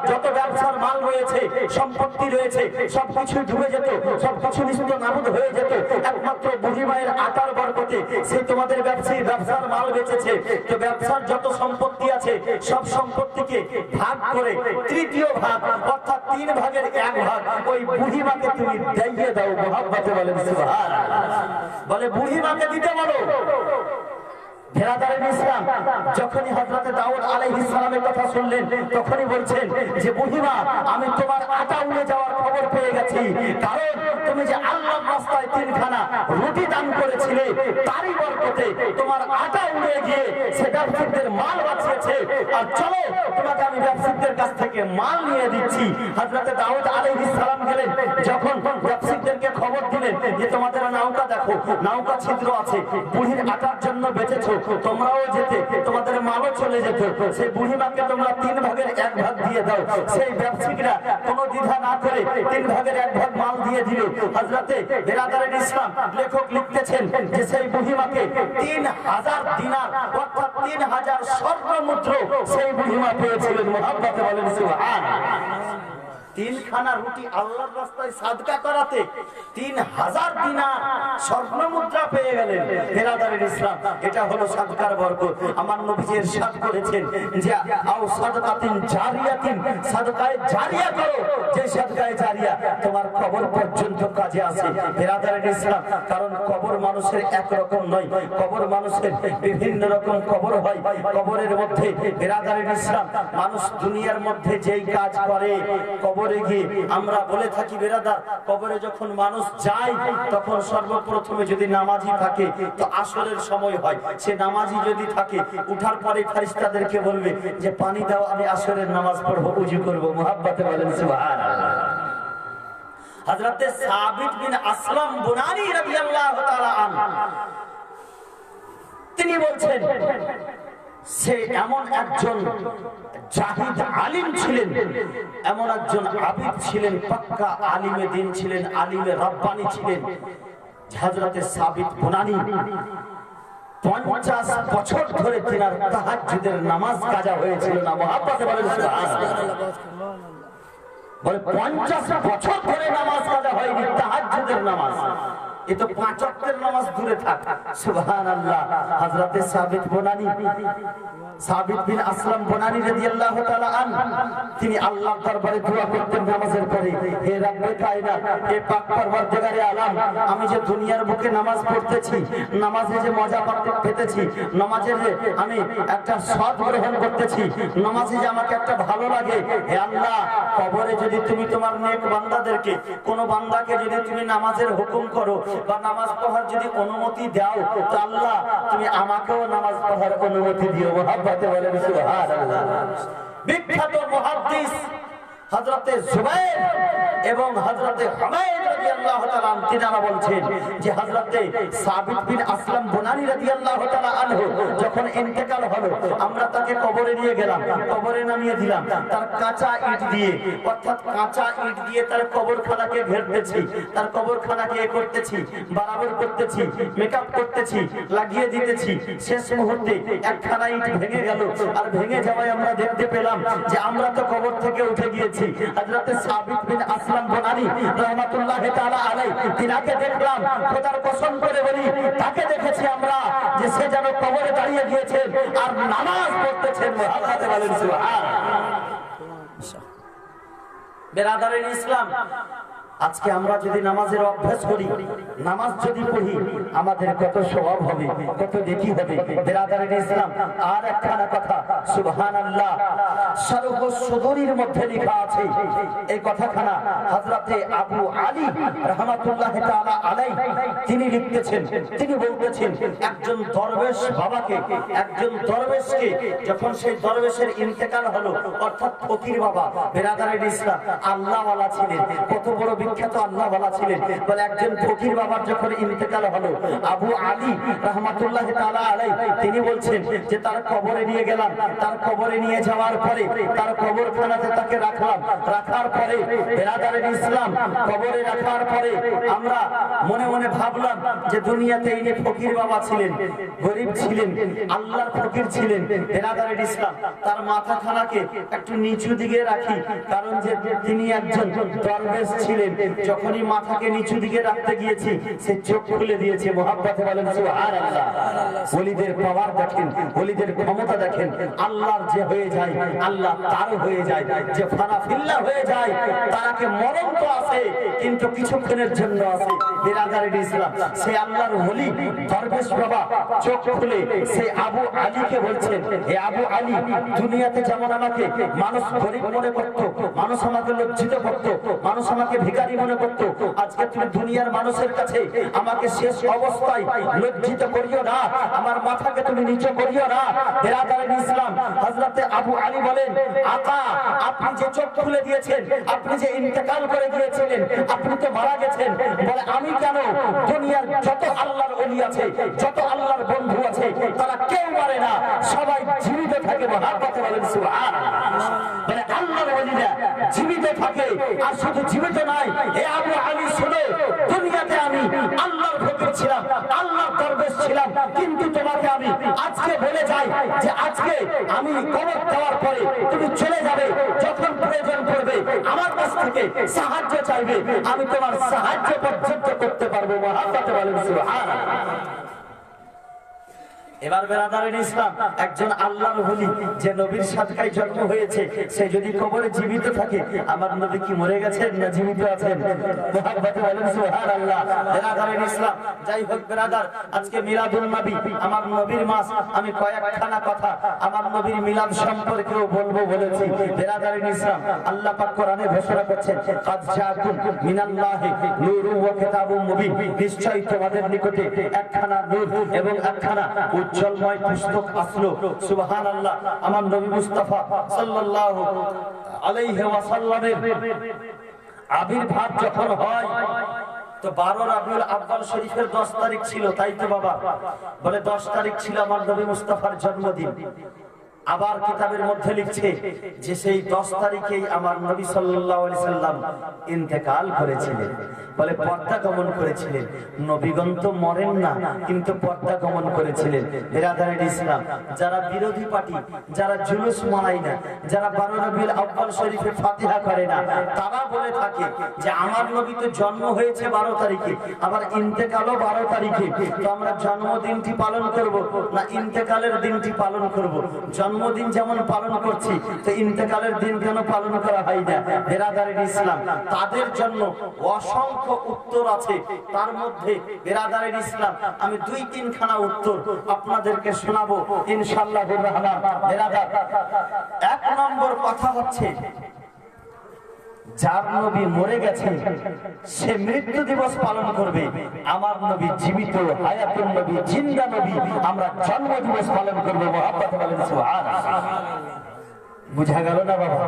যত ব্যবসার মাল রয়েছে, সম্পত্তি রয়েছে, সবকিছু ডুবে যেত, সবকিছু নিশ্চিত নাবুদ হয়ে যেত, একমাত্র বুড়ি মায়ের আটার বরকতে সেই তোমাদের ব্যবসার মাল বেচেছে। তো ব্যবসার যত সম্পত্তি আছে, সব সম্পত্তিকে ভাগ করে তৃতীয় ভাগ, অর্থাৎ 3 ভাগের 1 ভাগ ওই বুড়ি মাকে তুমি দিয়ে দাও। মুহাব্বতে বলেন সুবহানাল্লাহ। বলে বুড়ি মাকে দিতে বলো। ইসলাম, যখনই হযরতে দাউদ আলাইহিস সালামের কথা শুনলেন, তখনই বলছেন যে বুড়িমা, আমি তোমার আটা উড়ে যাওয়ার খবর পেয়ে গেছি, কারণ তুমি যে আল্লাহর রাস্তায় 3খানা রুটি দান করেছিলে, তারই বরকতে তোমার আটা উড়ে গিয়ে সে ব্যবসায়ীদের মাল বাঁচিয়েছে। আর চলো, তোমাকে আমি ব্যবসায়ীদের কাছ থেকে মাল নিয়ে দিচ্ছি। হযরতে দাউদ আলাইহিস সালাম গেলেন, যখন ব্যবসায়ীদেরকে খবর দিলেন যে তোমাদের নৌকা দেখো, নৌকা ছিদ্র আছে, বুড়ির আটার জন্য বেঁচেছো, তোমরাও যেতে, তোমাদের মালও চলে যেত। সেই বুড়িমাকে তোমরা 3 ভাগের 1 ভাগ দিয়ে দাও। সেই ব্যবসায়ীরা কোনো দ্বিধা না করে 3 ভাগের 1 ভাগ মাল দিয়ে দিল। হযরতে বিরাদার ইসলাম, লেখক লিখতেছেন যে সেই বুড়িমাকে 3000 দিনার, অর্থাৎ 3000 স্বর্ণ মুদ্রা সেই বুড়িমা পেয়েছিলেন। মুহাব্বতে বলেন সুবহানাল্লাহ। 3খানা রুটি আল্লাহর রাস্তায় সাদকা করাতে 3000 দিনার স্বর্ণ মুদ্রা পেয়ে গেলেন। বিরাদার ইসলাম, এটা হলো সাদকার বরকত। আমার নবীজি ইরশাদ করেছেন যে আও সাদকাতিন জারিয়াতিন, সাদকায়ে জারিয়া করো, যে সাদকায়ে জারিয়া তোমার কবর পর্যন্ত কাজে আসে। বিরাদার ইসলাম, কারণ কবর মানুষের একরকম নয়, কবর মানুষের বিভিন্ন রকম কবর হয়। কবরের মধ্যে বিরাদার ইসলাম, মানুষ দুনিয়ার মধ্যে যেই কাজ করে, কবরে গিয়ে আমরা বলে থাকি বিরাদার, কবরে যখন মানুষ যায়, তখন সর্বপ্রথমে যদি নামাজি থাকে তো আসরের সময় হয়, সে নামাজি যদি থাকে, উঠার পরে ফেরেশতাদেরকে বলবে যে পানি দাও, আমি আসরের নামাজ পড়বো, ওযু করব। মুহাব্বতে বলেন সুবহানাল্লাহ। হযরতে সাবিত বিন আসলাম বুনানি রাদিয়াল্লাহু তাআলা আনহু, তিনি বলছেন, সে এমন একজন জাহিদ আলিম ছিলেন, এমন একজন আবিদ ছিলেন, পাক্কা আলিমে দ্বীন ছিলেন, আলিমে রাব্বানি ছিলেন। হযরতে সাবিত বুনানি 50 বছর ধরে তিনার তাহাজ্জুদের নামাজ কাজা হয়েছিল না। মুহাব্বতে বলেন সুবহানাল্লাহ। বলে 50 বছর ধরে নামাজ কাজা হয়নি, তাহাজ্জুদের নামাজ। এ তো 5 ওয়াক্তের নামাজ দূরে থাক। সুবহানাল্লাহ। হযরতে সাবিত বুনানি, সাবিত বিন আসলাম বুনানি রাদিয়াল্লাহু তাআলা আনহু, তিনি আল্লাহর দরবারে দোয়া করতেন নামাজের পরে, হে রব্বে কায়নাত, হে পাক পরওয়ারদিগারে আলম, আমি যে দুনিয়ার বুকে নামাজ পড়তেছি, নামাজে যে মজা পেতেছি, নামাজে যে আমি একটা স্বাদ গ্রহণ করতেছি, নামাজে যে আমাকে একটা ভালো লাগে, হে আল্লাহ, কবরে যদি তুমি তোমার নেক বান্দাদেরকে, কোন বান্দাকে যদি তুমি নামাজের হুকুম করো, বা নামাজ পড়ার যদি অনুমতি দাও তো আল্লাহ তুমি আমাকেও নামাজ পড়ার অনুমতি দিও। মহব্বতে বলেন সুবহানাল্লাহ। বিখ্যাত মুহাদ্দিস হযরতে জুবাইর এবং হযরতে হুমায়ুন রাদিয়াল্লাহু তাআলা তিনারা বলছেন যে হযরতে সাবিত বিন আসলাম বুনানি রাদিয়াল্লাহু তাআলা আনহু যখন ইন্তেকাল হলো আমরা তাকে কবরে নিয়ে গেলাম, কবরে নামিয়ে দিলাম। তার কাঁচা ইট দিয়ে, অর্থাৎ কাঁচা ইট দিয়ে তার কবরখানাকে ঘেরতেছি, তার কবরখানাকে করতেছি, বরাবর করতেছি, মেকআপ করতেছি, লাগিয়ে দিতেছি। শেষ মুহূর্তে একখানা ইট ভেঙে গেল, আর ভেঙে যাওয়ায় আমরা দেখতে পেলাম যে আমরা তো কবর থেকে উঠে গিয়েছি। হযরতে সাবিত বিন আসলাম বুনানি রাহমাতুল্লাহি তাআলা আলাইহি তিনাকে দেখলাম, খোদার কসম করে বলি তাকে দেখেছি আমরা যে সে যেন কবরে দাঁড়িয়ে গিয়েছেন আর নামাজ পড়তেছেন। মুহাম্মদ বলেন সুবহানাল্লাহ। বেরাদারের ইসলাম, আজকে আমরা যদি নামাজের অভ্যাস করি, নামাজ যদি পড়ি, আমাদের কত সওয়াব হবে, কত নেকি হবে। বেরাদারের ইসলাম, আর একখানা কথা সুবহানাল্লাহ শারহ সুদুরির মধ্যে লেখা আছে। এই কথাখানা হযরতে আবু আলী রাহমাতুল্লাহি তাআলা আলাইহি তিনি লিখতেছেন, তিনি বলতেছেন একজন দরবেশ বাবাকে, একজন দরবেশকে যখন সেই দরবেশের ইন্তেকাল হলো, অর্থাৎ ফকির বাবা, বেরাদারের ইসলাম আল্লাহওয়ালা ছিলেন, কত বড় বিখ্যাত আল্লাহওয়ালা ছিলেন। বলে একজন ফকির বাবার যখন ইন্তেকাল হলো, আবু আলী রাহমাতুল্লাহি তাআলা আলাইহি তিনি বলছেন যে তার কবরে নিয়ে গেলাম, তার কবরে নিয়ে যাওয়ার পরে তার কবরখানাতে তাকে রাখলাম, রাখার পরে বেরাদারের ইসলাম কবরে রাখার পরে আমরা মনে মনে ভাবলাম যে দুনিয়াতে ইনি ফকির বাবা ছিলেন, গরিব ছিলেন, আল্লাহর ফকির ছিলেন। বেরাদারের ইসলাম তার মাথাখানাকে একটু নিচু দিকে রাখি, কারণ যে তিনি একজন দরবেশ ছিলেন। যখনই মাথাকে নিচু দিকে রাখতে গিয়েছি সে চোখ খুলে দিয়েছে। মুহাব্বতে বলেন সুবহানাল্লাহ। ওলিদের পাওয়ার দেখেন, ওলিদের ক্ষমতা দেখেন। আল্লাহর যে হয়ে যায় আল্লাহ তার হয়ে যায়, যে ফানা ফিল্লাহ হয়ে যায় তারাকে মরণ তো আছে কিন্তু কিছুক্ষণের জন্য আছে। বেরাদারের ইসলাম সে আল্লাহর ওলি দরবেশ বাবা চোখ খুলে সে আবু আলীকে বলছেন, হে আবু আলী, দুনিয়াতে যেমন আমাকে মানুষ গরিব মনে করত, মানুষ আমাকে লজ্জিত করত, মানুষ আমাকে ভিখারি মনে করত, আজকে তুমি দুনিয়ার মানুষের কাছে আমাকে শেষ অবস্থায় লজ্জিত করিও না, আমার মাথাকে তুমি নিচু করিও না। বেরাদারের ইসলাম হযরতে আবু আলী বলেন, আকা আপনি যে চোখ খুলে দিয়েছেন, আপনি যে ইন্তেকাল করে গিয়েছিলেন, আপনি তো মারা গেছেন। বলে আমি কেন, দুনিয়ার যত আল্লাহর ওলি আছে, যত আল্লাহর বন্ধু আছে, তারা কেউ মারে না, সবাই জীবিত থাকে। মুহাব্বতে বলেন সুবহানাল্লাহ। মানে আল্লাহর ওলিরা জীবিত থাকে, আর শুধু জীবিত নয়, হে আবু আলী শুনো, দুনিয়াতে আমি আল্লাহর ফকির ছিলাম, আল্লাহর দরবেশ ছিলাম, কিন্তু তোমাকে আমি আজকে বলে যাই যে আজকে আমি কবর দেওয়ার পরে তুমি চলে যাবে, যখন প্রয়োজন পড়বে আমার কাছ থেকে সাহায্য চাইবে, আমি তোমার সাহায্য পর্যন্ত করতে পারবো। মুহাব্বতে বলেন সুবহানাল্লাহ। এবার বেরাদারের ইসলাম একজন আল্লাহর ওলি যে নবীর সাদকায় জন্ম হয়েছে, সে যদি কবরে জীবিত থাকে, আমার নবী কি মরে গেছেন না জীবিত আছেন? মুহাব্বতে বলেন সুবহানাল্লাহ। বেরাদারের ইসলাম, যাই হোক বেরাদার, আজকে মিলাদুন নবী, আমার নবীর মাস, আমি কয়েকখানা কথা আমার নবীর মিলাদ সম্পর্কেও বলবো বলেছি। বেরাদারের ইসলাম আল্লাহ পাক কোরআনে ঘোষণা করছেন, কাদ জাআকুম মিনাল্লাহি নূরুন ওয়া কিতাবুম মুবিন, নিশ্চয়ই তোমাদের নিকটে একখানা নূর এবং একখানা উজ্জ্বলময় পুস্তক আসলো। সুবহানাল্লাহ। আমার নবী মুস্তাফা সাল্লাল্লাহু আলাইহি ওয়াসাল্লামের আবির্ভাব যখন হয় তো 12 রাবিউল আউয়াল শরীফের 10 তারিখ ছিল, তাই তো বাবা? বলে 10 তারিখ ছিল আমার নবী মুস্তাফার জন্মদিন। আবার কিতাবের মধ্যে লিখছে যে সেই 10 তারিখেই আমার নবী সাল্লাল্লাহু আলাইহি সাল্লাম ইন্তেকাল করেছিলেন। বলে পর্দা গমন করেছিলেন। নবীগণ তো মরেন না, কিন্তু পর্দা গমন করেছিলেন। বেরাদারের ইসলাম, যারা বিরোধী পার্টি, যারা জুলুস মানায় না, যারা 12 রাবিউল আউয়াল শরীফে ফাতিহা করে না, তারা বলে থাকে যে আমার নবী তো জন্ম হয়েছে 12 তারিখে, আবার ইন্তেকালও 12 তারিখে, তো আমরা জন্মদিনটি পালন করব না ইন্তেকালের দিনটি পালন করব? জন্মদিন যেমন পালন করছি, তো ইন্তেকালের দিন কেন পালন করা হয় না? বেরাদারের ইসলাম, তাদের জন্য অসংখ্য উত্তর আছে। তার মধ্যে বেরাদারের ইসলাম আমি 2-3 খানা উত্তর আপনাদেরকে শোনাবো ইনশাআল্লাহুর রহমান। বেরাদার, 1 নম্বর কথা হচ্ছে যার নবী মরে গেছে সে মৃত্যু দিবস পালন করবে, আমার নবী জীবিত, হায়াতুন নবী, জিন্দা নবী, আমরা জন্ম দিবস পালন করবো। মহাব্বতে বলেন সুবহানাল্লাহ। বুঝা গেল না বাবা?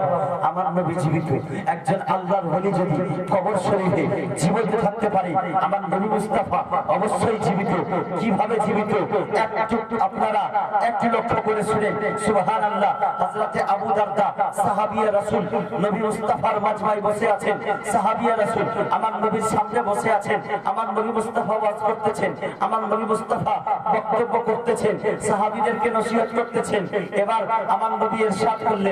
আমার নবী জীবিত। একজন আল্লাহর ওলি যদি কবর শরীফে জীবিত থাকতে পারে, আমার নবী মুস্তাফা অবশ্যই জীবিত। কিভাবে জীবিত একটু আপনারা একটু লক্ষ্য করে শুনেন। সুবহানাল্লাহ। হযরতে আবু দারদা সাহাবিয়া রাসূল নবী মুস্তাফার মাজমায় বসে আছেন। সাহাবিয়া রাসূল আমার নবীর সামনে বসে আছেন। আমার নবী মুস্তাফা ওয়াজ করতেছেন, আমার নবী মুস্তাফা বক্তব্য করতেছেন, সাহাবীদেরকে নসিহত করতেছেন। এবার আমার নবী ইরশাদ করলেন,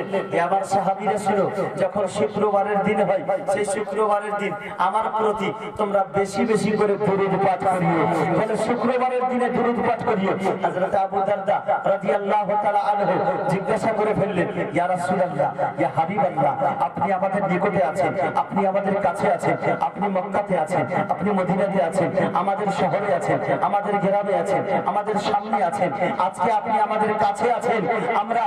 আমার সাহাবীরা শুনো, যখন শুক্রবারের দিন হয় সেই শুক্রবারের দিন আমার প্রতি তোমরা বেশি বেশি করে দরুদ পাঠ করিও। বলে শুক্রবারের দিনে দরুদ পাঠ করিও। হযরত আবু দারদা রাদিয়াল্লাহু তাআলা আনহু জিজ্ঞাসা করে ফেললেন, ইয়া রাসূলুল্লাহ, ইয়া হাবিবাল্লাহ, আপনি আমাদের নিকটে আছেন, আপনি আমাদের কাছে আছেন, আপনি মক্কাতে আছেন, আপনি মদিনাতে আছেন, আমাদের শহরে আছেন, আমাদের গ্রামে আছেন, আমাদের সামনে আছেন, আজকে আপনি আমাদের কাছে আছেন, আমরা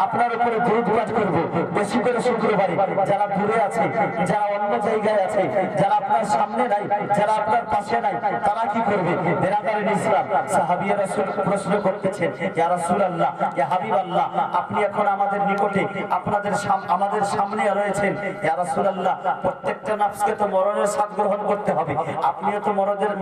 আপনার উপরে দরুদ পাঠ করব বেশি করে শুক্রবারে। যারা দূরে আছে, যারা অন্য জায়গায় আছে, যারা আপনার সামনে নাই, যারা আপনার পাশে নাই, তারা কি করবে? বেরাদারে ইসলাম সাহাবিয়া রাসূল প্রশ্ন করতেছেন, ইয়া রাসূলুল্লাহ, ইয়া হাবিবাল্লাহ, আপনি এখন আমাদের নিকটে, আপনাদের আমাদের সামনে রয়েছেন, ইয়া রাসূলুল্লাহ, প্রত্যেকটা নফসকে তো মরণের স্বাদ গ্রহণ করতে হবে, আপনিও তো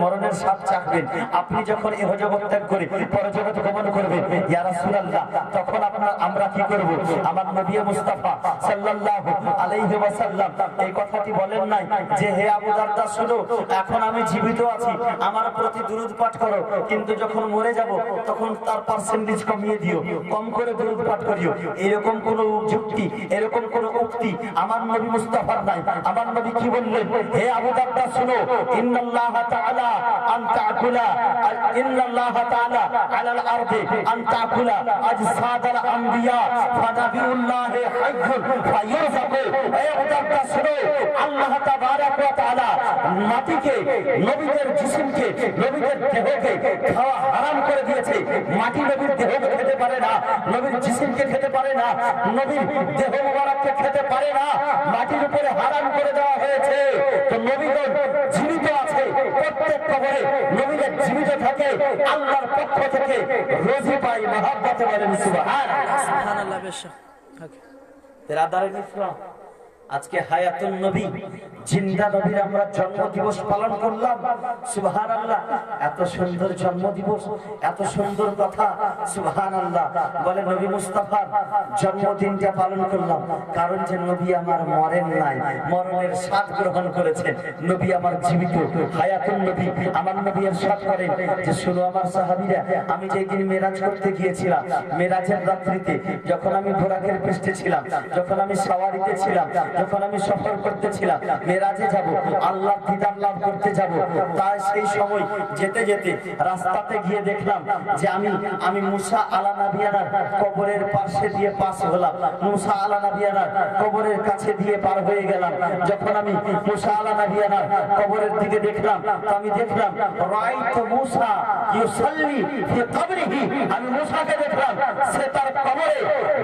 মরণের স্বাদ চাখবেন। আপনি যখন ইহ জগৎ ত্যাগ করে পরজগৎ গমন করবেন, ইয়া রাসূলুল্লাহ, তখন আমরা কি করব? আমার নবী মুস্তাফা সাল্লাল্লাহু আলাইহি ওয়াসাল্লাম এই কথাটি বলেন নাই যে হে আবু দারদা শুনো, এখন আমি জীবিত আছি, আমার প্রতি দুরূদ পাঠ করো, কিন্তু যখন মরে যাব তখন তার পার্সেন্টেজ কমিয়ে দিও, কম করে দুরূদ পাঠ করিও। এরকম কোন যুক্তি, এরকম কোন উক্তি আমার নবী মুস্তাফার নাই। আমার নবী কি বললেন? হে আবু দারদা শুনো, ইন্নাল্লাহ তাআলা আন তাকুলা, ইন্নাল্লাহ তাআলা আলাল আরদি আন তাকুলা আজসাদাল আম্বিয়া ফানাবিউল্লাহ হাইয়ুন ফায়ুরযাকু। হে আবু দারদা শুনো, আল্লাহ তাবারাক ওয়া তাআলা মাটিকে, নবীদের জিসিমকে, নবীদের দেহকে খাওয়া হারাম করে দিয়েছে। মাটি নবীর দেহকে খেতে পারে না, নবীর জিসিমকে খেতে পারে না, নবীর দেহ মোবারককে খেতে পারে না, মাটির উপরে হারাম করে দেওয়া হয়েছে। তো নবীগণ জীবিত আছে, প্রত্যেক কবরে নবীদের জীবিত থাকে, আল্লাহর পক্ষ থেকে রোজি পাই। মহাব্বতে বলেন সুবহানাল্লাহ। সুবহানাল্লাহ। বেশক বেরাদারে ইসলাম, আজকে হায়াতুন নবী, জিন্দা নবীর আমরা জন্ম দিবস পালন করলাম। সুবহানাল্লাহ। এত সুন্দর জন্ম দিবস, এত সুন্দর কথা। সুবহানাল্লাহ। বলে নবী মুস্তাফার জন্মদিনটা পালন করলাম কারণ যে নবী আমার মরেন নাই, মরণের স্বাদ গ্রহণ করেছেন, নবী আমার জীবিত, হায়াতুন নবী। আমার নবী ইরশাদ করেন যে শুনো আমার সাহাবীরা, আমি যেই দিন মেরাজ করতে গিয়েছিলাম, মেরাজের রাত্রিতে যখন আমি ঘোড়াকের পৃষ্ঠে ছিলাম, যখন আমি সাওয়ারিতে ছিলাম, যখন আমি সফর করতেছিলাম, মেরাজে যাব, আল্লাহ দিদার লাভ করতে যাব, তাই সেই সময় যেতে যেতে রাস্তাতে গিয়ে দেখলাম যে আমি মুসা আলা নবিয়ানার কবরের পাশে দিয়ে পাস হলাম, মুসা আলা নবিয়ানার কবরের কাছে দিয়ে পার হয়ে গেলাম। যখন আমি মুসা আলা নবিয়ানার কবরের দিকে দেখলাম, তো আমি দেখলাম রাআইতু মুসা ইউসাল্লি ফি কবরিহি, আমি মুসাকে দেখলাম সে তার কবরে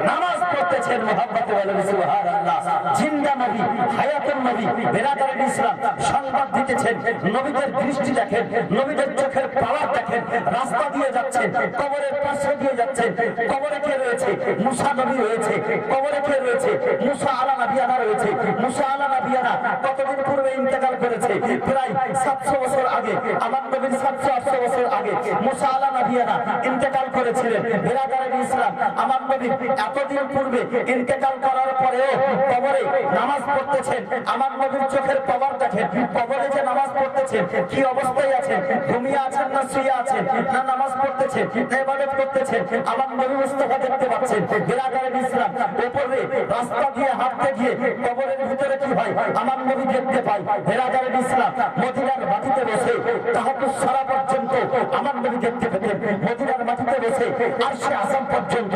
নামাজ পড়তেছেন। মুহাব্বতে বলেন সুবহানাল্লাহ। জিন্দা নবী, হায়াতুন নবী, বেরাদারে ইসলাম সংবাদ দিতেছেন। নবীদের দৃষ্টি দেখেন, নবীদের চোখের পাওয়ার দেখেন, রাস্তা দিয়ে যাচ্ছেন, কবরের পাশে দিয়ে যাচ্ছেন, কবরে কে রয়েছে? মুসা নবী রয়েছে। কবরে কে রয়েছে? মুসা আলা নবিয়ানা রয়েছে। মুসা আলা নবিয়ানা কতদিন পূর্বে ইন্তেকাল করেছে? প্রায় 700 বছর আগে, আমার নবীর 700-800 বছর আগে মুসা আলা নবিয়ানা ইন্তেকাল করেছিলেন। বেরাদারে ইসলাম আমার নবী এতদিন পূর্বে ইন্তেকাল করার পরেও কবরে নামাজ পড়তেছেন। আমার নবীর চোখের পাওয়ার দেখেন, কবরে যে নামাজ পড়তেছেন কি অবস্থায় আছেন, ঘুমিয়ে আছেন না শুয়ে আছেন, না নামাজ পড়তেছেন না ইবাদত করতেছেন, আমার নবী মুস্তাফা দেখতে পাচ্ছেন। বেরাদারে ইসলাম উপরে রাস্তা দিয়ে হাঁটতে গিয়ে কবরের ভিতরে কি হয় আমার নবী দেখতে পাই। বেরাদারে ইসলাম মদিনার মাটিতে বসে তাহাজ্জুদ সারা পর্যন্ত আমার নবী দেখতে পেতেন। মদিনার মাটিতে বসে আরশে আযম পর্যন্ত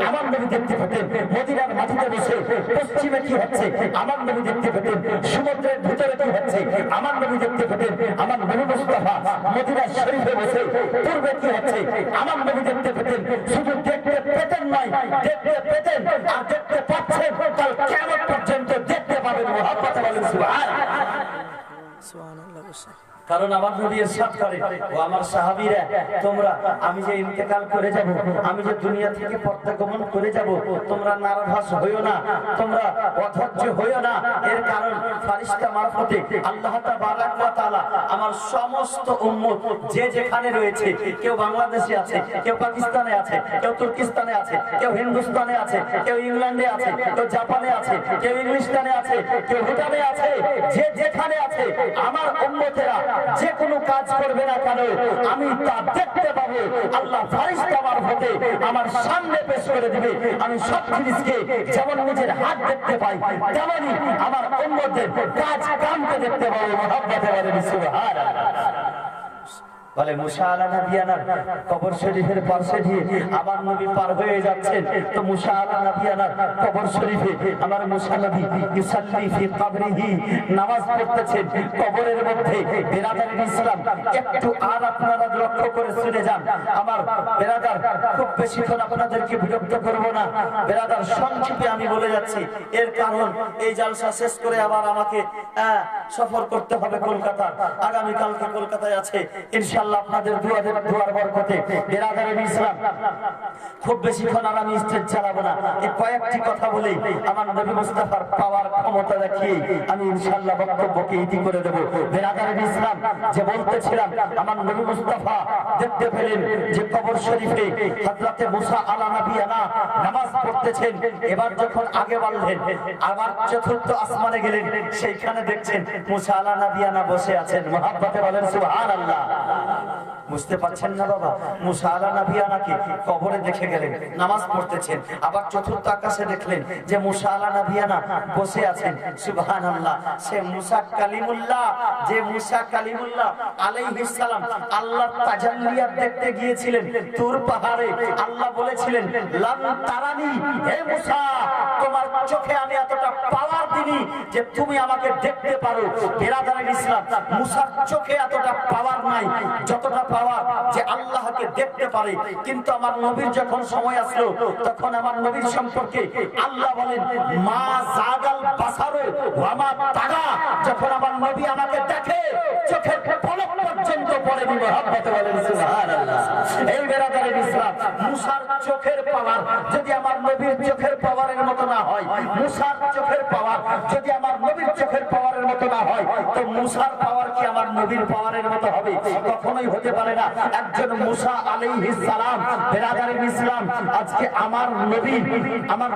আমার নবী দেখতে পেতেন। মদিনা মদিনার মাটিতে বসে পশ্চিমে কি হচ্ছে আমার নবী দেখতে পেতেন, সমুদ্রের ভিতরে কি হচ্ছে আমার নবী দেখতে পেতেন। আমার নবী মুস্তাফা মদিনা শরীফে বসে পূর্বে কি হচ্ছে আমার নবী দেখতে পেতেন। শুধু দেখতে পেতেন নয়, দেখতে পেতেন আর দেখতে পাচ্ছেন, কাল কিয়ামত পর্যন্ত দেখতে পাবেন। মুহাব্বতে বলেন সুবহানাল্লাহ। সুবহানাল্লাহ বসা। কারণ আমার নবী ইরশাদ করে, ও আমার সাহাবীরা, তোমরা আমি যে ইন্তেকাল করে যাব, আমি যে দুনিয়া থেকে পরগমন করে যাব, তোমরা নার্ভাস হইও না, তোমরা অধৈর্য হইও না। এর কারণ ফেরেশতা মারফতে আল্লাহ তাবারক ওয়া তাআলা আমার সমস্ত উম্মত যে যেখানে রয়েছে, কেউ বাংলাদেশে আছে, কেউ পাকিস্তানে আছে, কেউ তুর্কিস্তানে আছে, কেউ হিন্দুস্তানে আছে, কেউ ইংল্যান্ডে আছে, কেউ জাপানে আছে, কেউ ইংলিশস্তানে আছে, কেউ ভুটানে আছে, যে যেখানে আছে আমার উম্মতেরা যে কোনো কাজ করবে না কেন আমি তা দেখতে পাবো। আল্লাহ ফেরেশতা মারফতে আমার সামনে পেশ করে দিবে। আমি সব জিনিসকে যেমন নিজের হাত দেখতে পাই, তেমনি আমার উম্মতের কাজ কামকে দেখতে পাবো। মুহাব্বতে বলেন সুবহানাল্লাহ। বলে মুসা আলা নবিয়ানার কবর শরীফের পাশে দিয়ে আমার নবী পার হয়ে যাচ্ছেন। তো মুসা আলা নবিয়ানার কবর শরীফে আমার মুসা নবী ইউসাল্লি ফি কবরিহি, নামাজ পড়তেছেন কবরের মধ্যে। বিরাদার ইসলাম, একটু আর আপনারা লক্ষ্য করে শুনে যান। আমার বিরাদার, খুব বেশিক্ষণ আপনাদেরকে বিরক্ত করব না বিরাদার, সংক্ষেপে আমি বলে যাচ্ছি। এর কারণ এই জালসা শেষ করে আবার আমাকে সফর করতে হবে কলকাতা। আগামী কালকে কলকাতায় আছে ইনশাআল্লাহ। আপনাদের দুয়ার বরকতে বিরাদার ইসলাম, খুব বেশিক্ষণ আর আমি স্টেজ চালাবো না। এই কয়েকটি কথা বলেই আমার নবী মুস্তাফার পাওয়ার ক্ষমতা দেখিয়ে আমি ইনশাআল্লাহ বক্তব্যকে ইতি করে দেব। বিরাদার ইসলাম, যে বলতেছিলাম আমার নবী মুস্তাফা দেখতে পেলেন যে কবর শরীফে হযরতে মুসা আলা নবিয়ানা নামাজ পড়তেছেন। এবার যখন আগে বাড়লেন, আবার চতুর্থ আসমানে গেলেন, সেইখানে দেখছেন মুসা আলা নবিয়ানা বসে আছেন। মুহাব্বতে বলেন সুবহানাল্লাহ। বুঝতে পারছেন না বাবা? মুসা আলা নবিয়ানাকে কবরে দেখে গেলেন, নামাজ পড়তেছেন। আবার চতুর্থ আকাশে দেখলেন যে মুসা আলা নবিয়ানা বসে আছেন। সুবহানাল্লাহ। সে মুসা কালিমুল্লাহ, যে মুসা কালিমুল্লাহ আলাইহিস সালাম আল্লাহর তাজাল্লিয়াত দেখতে গিয়েছিলেন তুর পাহাড়ে। আল্লাহ বলেছিলেন লান তারানি, হে মুসা তোমার চোখে আমি এতটা পাওয়ার দিনি যে তুমি আমাকে দেখতে পারো। বিরাদার ইসলাম, মুসার চোখে এতটা পাওয়ার নাই যতটা পাওয়ার যে আল্লাহকে দেখতে পারে। কিন্তু আমার নবীর যখন সময় আসলো, তখন আমার নবীর সম্পর্কে আল্লাহ বলেন মা জাগাল বাসারু ওয়া মা তাগা। যখন আমার নবী আমাকে দেখে, চোখের পলক পর্যন্ত পড়েনি। মুহাব্বতে বলেন সুবহানাল্লাহ। এই বিরাদার ইসলাম, মুসার চোখের পাওয়ার যদি আমার নবীর চোখের পাওয়ারের মতো না হয়, মুসার চোখের পাওয়ার যদি আমার নবীর চোখের পাওয়ারের মতো না হয়, তো মুসার পাওয়ার কি আমার নবীর পাওয়ারের মতো হবে? কখনোই হতে পারে না। একজন মুসা আলাইহিস সালাম, বিরাদার ইসলাম, আজকে আমার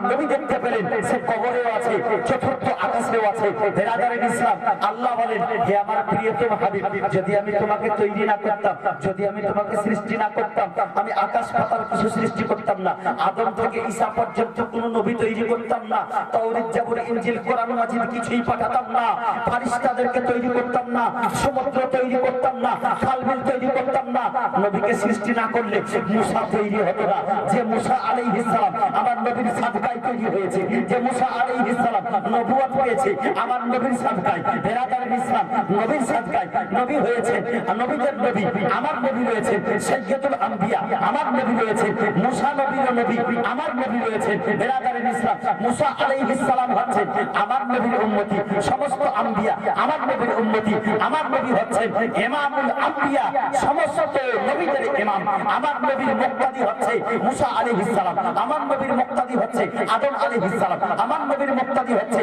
নবী দেখতে পেলেন, সে কবরেও আছে, চতুর্থ আকাশেও আছে। বিরাদার ইসলাম, আল্লাহ বলেন হে আমার প্রিয়তম হাবিব, যদি আমি তোমাকে তৈরি না করতাম, যদি আমি তোমাকে সৃষ্টি না করতাম, আমি আকাশ পাতাল কিছু সৃষ্টি করতাম না। আদম থেকে ঈসা পর্যন্ত কোন নবী তৈরি করতাম না। তাওরাত, জাবুর, ইনজিল, কোরআন মাজিদ কিছুই পাঠাতাম না। ফেরেশতাদেরকে তৈরি করতাম না, সমুদ্র তৈরি করতাম না, খালবিল তৈরি করতাম না। নবীকে সৃষ্টি না করলে মুসা তৈরি হতো না। যে মুসা আলাইহিস সালাম আমার নবীর সাদকায় তৈরি হয়েছে, যে মুসা আলাইহিস সালাম নবুয়ত পেয়েছে আমার নবীর সাদকায়। বিরাদার ইসলাম, নবীর সাদকায় নবী হয়েছে, নবীদের নবী আমার নবী রয়েছে, সাইয়্যিদুল আম্বিয়া আমার নবী রয়েছে, মুসা নবীর নবী আমার নবী রয়েছে। বিরাদার ইসলাম, মুসা আলাইহিস সালাম হচ্ছেন আমার নবীর উম্মতি, সমস্ত আম্বিয়া আমার নবীর উম্মতি। আমার নবী হচ্ছেন ইমামুল আম্বিয়া, সমস্ত নবীদের ইমাম। আমার নবীর মুক্তাদি হচ্ছে মুসা আলাইহিস সালাম, আমার নবীর মুক্তাদি হচ্ছে আদম আলাইহিস সালাম, আমার নবীর মুক্তাদি হচ্ছে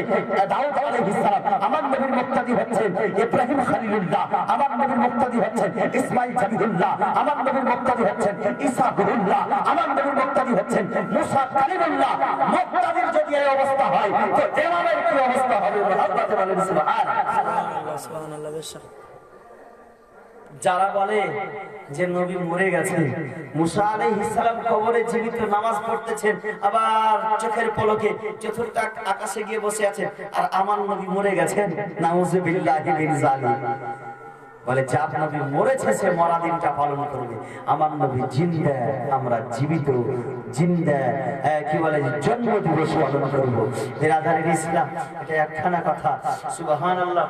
দাউদ আলাইহিস সালাম, আমার নবীর মুক্তাদি হচ্ছে ইব্রাহিম খলিলুল্লাহ, আমার নবীর মুক্তাদি হচ্ছে ইসমাঈল জাবিহুল্লাহ, আমার নবীর মুক্তাদি হচ্ছেন ঈসা রুহুল্লাহ, আমার নবীর মুক্তাদি হচ্ছেন মুসা কালিমুল্লাহ। মুক্তাদির যদি এই অবস্থা হয়, তো ইমামের কি অবস্থা হবে? মুহাব্বতে বলেন সুবহানাল্লাহ। সুবহানাল্লাহ বসা। যারা বলে যে নবী মরে গেছে, মুসা আলাইহিস সালাম কবরে জীবিত, নামাজ পড়তেছেন, আবার চোখের পলকে চতুর্থ আকাশে গিয়ে বসে আছেন, আর আমার নবী মরে গেছেন, নাউযুবিল্লাহি মিন যালিক। বলে যার নবী মরেছে সে মরা দিনটা পালন করবে, আমার নবী জিন্দা, আমরা জীবিত। জিন্দা কি বলে জন্ম দিবস পালন করবো। বিরাদারের ইসলাম, এটা একখানা কথা, সুবহানাল্লাহ।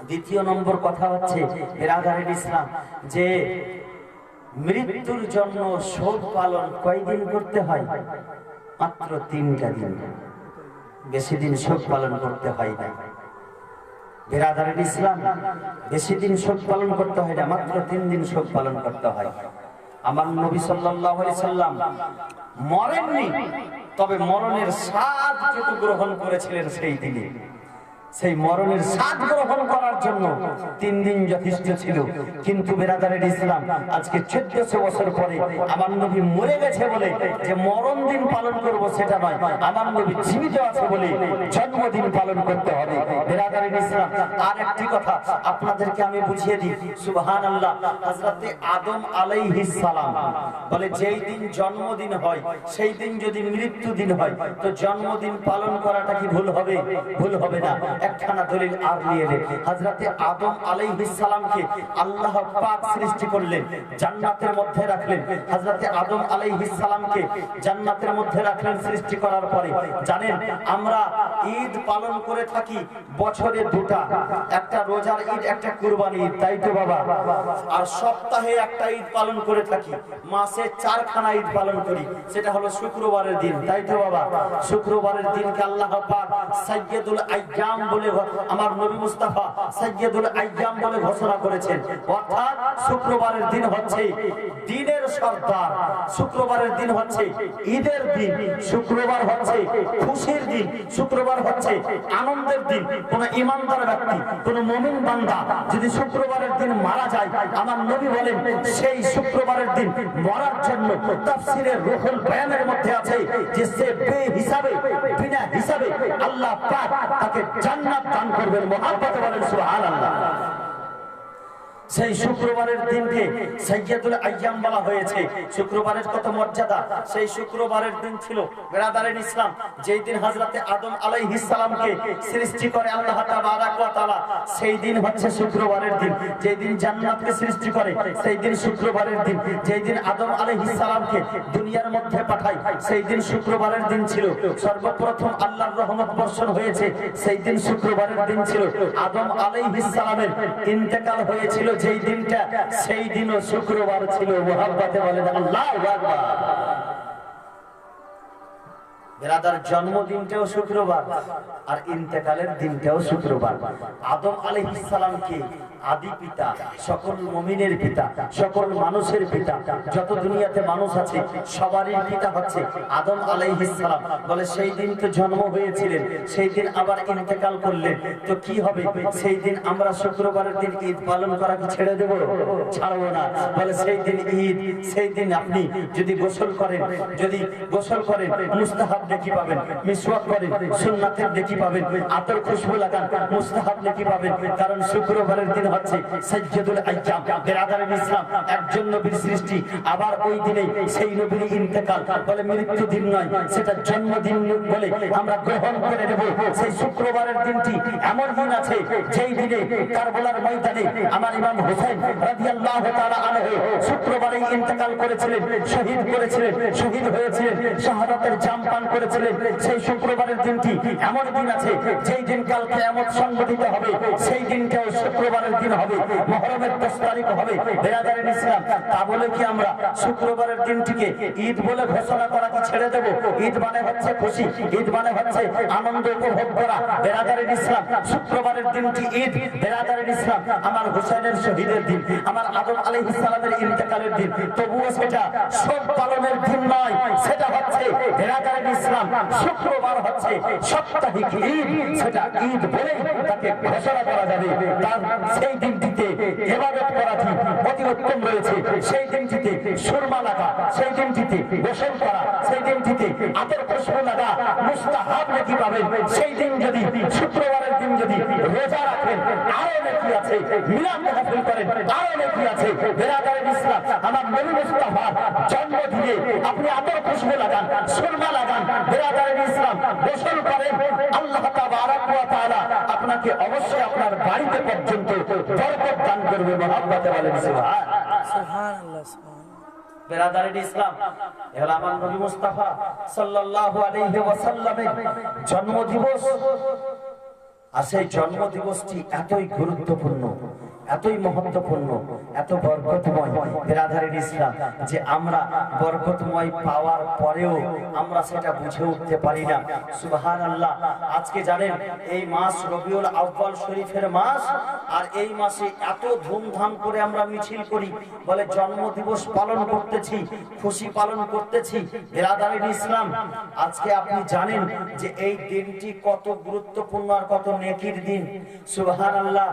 দ্বিতীয় নম্বর কথা হচ্ছে বিরাদারের ইসলাম, যে মৃত্যুর জন্য শোক পালন কয়দিন করতে হয়? মাত্র 3টা দিন, বেশি দিন শোক পালন করতে হয় না। বিরাদারের ইসলাম, বেশি দিন শোক পালন করতে হয় না, মাত্র 3 দিন শোক পালন করতে হয়। আমার নবী সাল্লাল্লাহু আলাইহি সাল্লাম মরেননি, তবে মরণের স্বাদ যেটুকু গ্রহণ করেছিলেন সেই দিনে, সেই মরণের স্বাদ গ্রহণ করার জন্য 3 দিন যথেষ্ট ছিল। কিন্তু বিরাদারের ইসলাম, আজকে 1400 বছর পরে আমার নবী মরে গেছে বলে যে মরণ দিন পালন করব সেটা নয়, আমার নবী জীবিত আছে বলে জন্মদিন পালন করতে হবে। বিরাদারের ইসলাম, আর একটি কথা আপনাদেরকে আমি বুঝিয়ে দিই, সুবহানাল্লাহ। হযরতে আদম আলাইহিস সালাম বলে যেই দিন জন্মদিন হয় সেই দিন যদি মৃত্যু দিন হয় তো জন্মদিন পালন করাটা কি ভুল হবে? ভুল হবে না। একখানা দলিল আর নিয়ে এলেন। হযরতে আদম আলাইহিস সালামকে আল্লাহ পাক সৃষ্টি করলেন, জান্নাতের মধ্যে রাখলেন। হযরতে আদম আলাইহিস সালামকে জান্নাতের মধ্যে রাখলেন সৃষ্টি করার পরে। জানেন আমরা ঈদ পালন করে থাকি বছরে 2টা, একটা রোজার ঈদ, একটা কুরবানি ঈদ, তাই তো বাবা? আর সপ্তাহে একটা ঈদ পালন করে থাকি, মাসে 4খানা ঈদ পালন করি, সেটা হলো শুক্রবারের দিন, তাই তো বাবা? শুক্রবারের দিনকে আল্লাহ পাক সাইয়্যিদুল আইয়াম বলে, আমার নবী মুস্তাফা সাইয়্যিদুল আইয়াম বলে ঘোষণা করেছেন। অর্থাৎ শুক্রবারের দিন হচ্ছে দিনের সর্দার, শুক্রবারের দিন হচ্ছে ঈদের দিন, শুক্রবার হচ্ছে খুশির দিন, শুক্রবার হচ্ছে আনন্দের দিন। কোন ইমানদার ব্যক্তি, কোন মুমিন বান্দা যদি শুক্রবারের দিন মারা যায়, আমার নবী বলেন সেই শুক্রবারের দিন মরার জন্য তাফসীরের রুহুল বায়ানের মধ্যে আছে যে সে বেহিসাবে, বিনা হিসাবে আল্লাহ পাক তাকে জান্নাত দান করবেন। মুহাব্বতে বলেন সুবহানাল্লাহ। সেই শুক্রবারের দিনকে সাইয়্যিদুল আইয়াম বলা হয়েছে। শুক্রবারের কত মর্যাদা! সেই শুক্রবারের দিন ছিল বিরাদারের ইসলাম, যেই দিন হযরতে আদম আলাইহিস সালামকে সৃষ্টি করে আল্লাহ তাবারাক ওয়া তাআলা, সেই দিন হচ্ছে শুক্রবারের দিন। যেই দিন জান্নাতকে সৃষ্টি করে সেই দিন শুক্রবারের দিন। যেই দিন আদম আলাইহিস সালামকে দুনিয়ার মধ্যে পাঠায় সেই দিন শুক্রবারের দিন ছিল। সর্বপ্রথম আল্লাহর রহমত বর্ষণ হয়েছে সেই দিন শুক্রবারের দিন ছিল। আদম আলাইহিস সালামের ইন্তেকাল হয়েছিল যেই দিনটা, সেই দিনও শুক্রবার ছিল। মুহাব্বতে বলেন আল্লাহু আকবার। বিরাদার জন্মদিনটাও শুক্রবার আর ইন্তেকালের দিনটাও শুক্রবার। আদম আলাইহিস সালামকে আদি পিতা, সকল মুমিনের পিতা, সকল মানুষের পিতা, যত দুনিয়াতে মানুষ আছে সবারই পিতা হচ্ছে আদম আলাইহিস সালাম। বলে সেই দিন তো জন্ম হয়েছিলেন, সেই দিন আবার ইন্তেকাল করলেন, তো কি হবে? সেই দিন আমরা শুক্রবারের দিন ঈদ পালন করা কি ছেড়ে দেব? ছাড়বো না। বলে সেই দিন ঈদ, সেই দিন আপনি যদি গোসল করেন, যদি গোসল করেন মুস্তাহাব নেকি পাবেন, মিসওয়াক করেন সুন্নাতের নেকি পাবেন, আতর খুশবু লাগান মুস্তাহাব নেকি পাবেন। কারণ শুক্রবারের দিন হচ্ছে সাইয়্যিদুল আইয়াম। বিরাদারের ইসলাম, একজন নবীর সৃষ্টি, আবার ওই দিনে সেই নবীর ইন্তেকাল। বলে মৃত্যু দিন নয়, সেটা জন্মদিন বলে আমরা গ্রহণ করে নেব। সেই শুক্রবারের দিনটি এমন দিন আছে যেই দিনে কারবালার ময়দানে আমার ইমাম হোসেন রাদিয়াল্লাহু তাআলা আনহু শুক্রবারে ইন্তেকাল করেছিলেন, শহীদ করেছিলেন, শহীদ হয়েছিলেন, শাহাদাতের জাম পান করেছিলেন। সেই শুক্রবারের দিনটি এমন দিন আছে যেই দিন কাল কিয়ামত সংঘটিত হবে, সেই দিনটাও শুক্রবারের দিন হবে, মুহররমের 10 তারিখ হবে। বিরাদারের ইসলাম, তা বলে কি আমরা শুক্রবারের দিনটিকে ঈদ বলে ঘোষণা করা কি ছেড়ে দেব? ঈদ মানে হচ্ছে খুশি, ঈদ মানে হচ্ছে আনন্দ উপভোগ করা। বিরাদারের ইসলাম, শুক্রবারের দিনটি ঈদ। বিরাদারের ইসলাম, আমার হোসেনের শহীদের দিন, আমার আদম আলাইহিস সালামের ইন্তেকালের দিন, তবুও সেটা শোক পালনের দিন নয়, সেটা হচ্ছে বিরাদারের ইসলাম শুক্রবার হচ্ছে সাপ্তাহিক ঈদ, সেটা ঈদ বলে তাকে ঘোষণা করা যাবে। তার সেই দিনটিতে ইবাদত করাটি অতি উত্তম রয়েছে। সেই দিনটিতে সুরমা লাগা, সেই দিনটিতে গোসল করা, সেই দিনটিতে আতর খুশবু লাগা মুস্তাহাব নেকি পাবেন। সেই দিন যদি শুক্রবারের দিন যদি রোজা রাখেন আরো নেকি আছে, মিলাদ মাহফিল করেন আরো নেকি আছে। বিরাদারের ইসলাম, আমার নবী মুস্তাফার জন্মদিনে আপনি আতর খুশবু লাগান, সুরমা লাগান, বিরাদারের ইসলাম গোসল করেন, আল্লাহ তাবারাক ওয়া তাআলা আপনাকে অবশ্যই আপনার বাড়িতে পর্যন্ত বরকত দান করবে। মুহাব্বতে বলেন সুবহানাল্লাহ। সুবহানাল্লাহ। বেরাদারিন ইসলাম, এহলা আমার নবী মুস্তাফা সাল্লাল্লাহু আলাইহি ওয়াসাল্লামের জন্মদিবস। আর সেই জন্মদিবসটি এতই গুরুত্বপূর্ণ, এতই মহত্বপূর্ণ, এত বরকতময় বেরাদারিন ইসলাম, যে আমরা বরকতময় পাওয়ার পরেও আমরা সেটা বুঝে উঠতে পারি না। সুবহানাল্লাহ। আজকে জানেন এই মাস রবিউল আউয়াল শরীফের মাস, আর এই মাসে এত ধুমধাম করে আমরা মিছিল করি, বলে জন্মদিবস পালন করতেছি, খুশি পালন করতেছি। বেরাদারিন ইসলাম, আজকে আপনি জানেন যে এই দিনটি কত গুরুত্বপূর্ণ আর কত নেকির দিন। সুবহানাল্লাহ।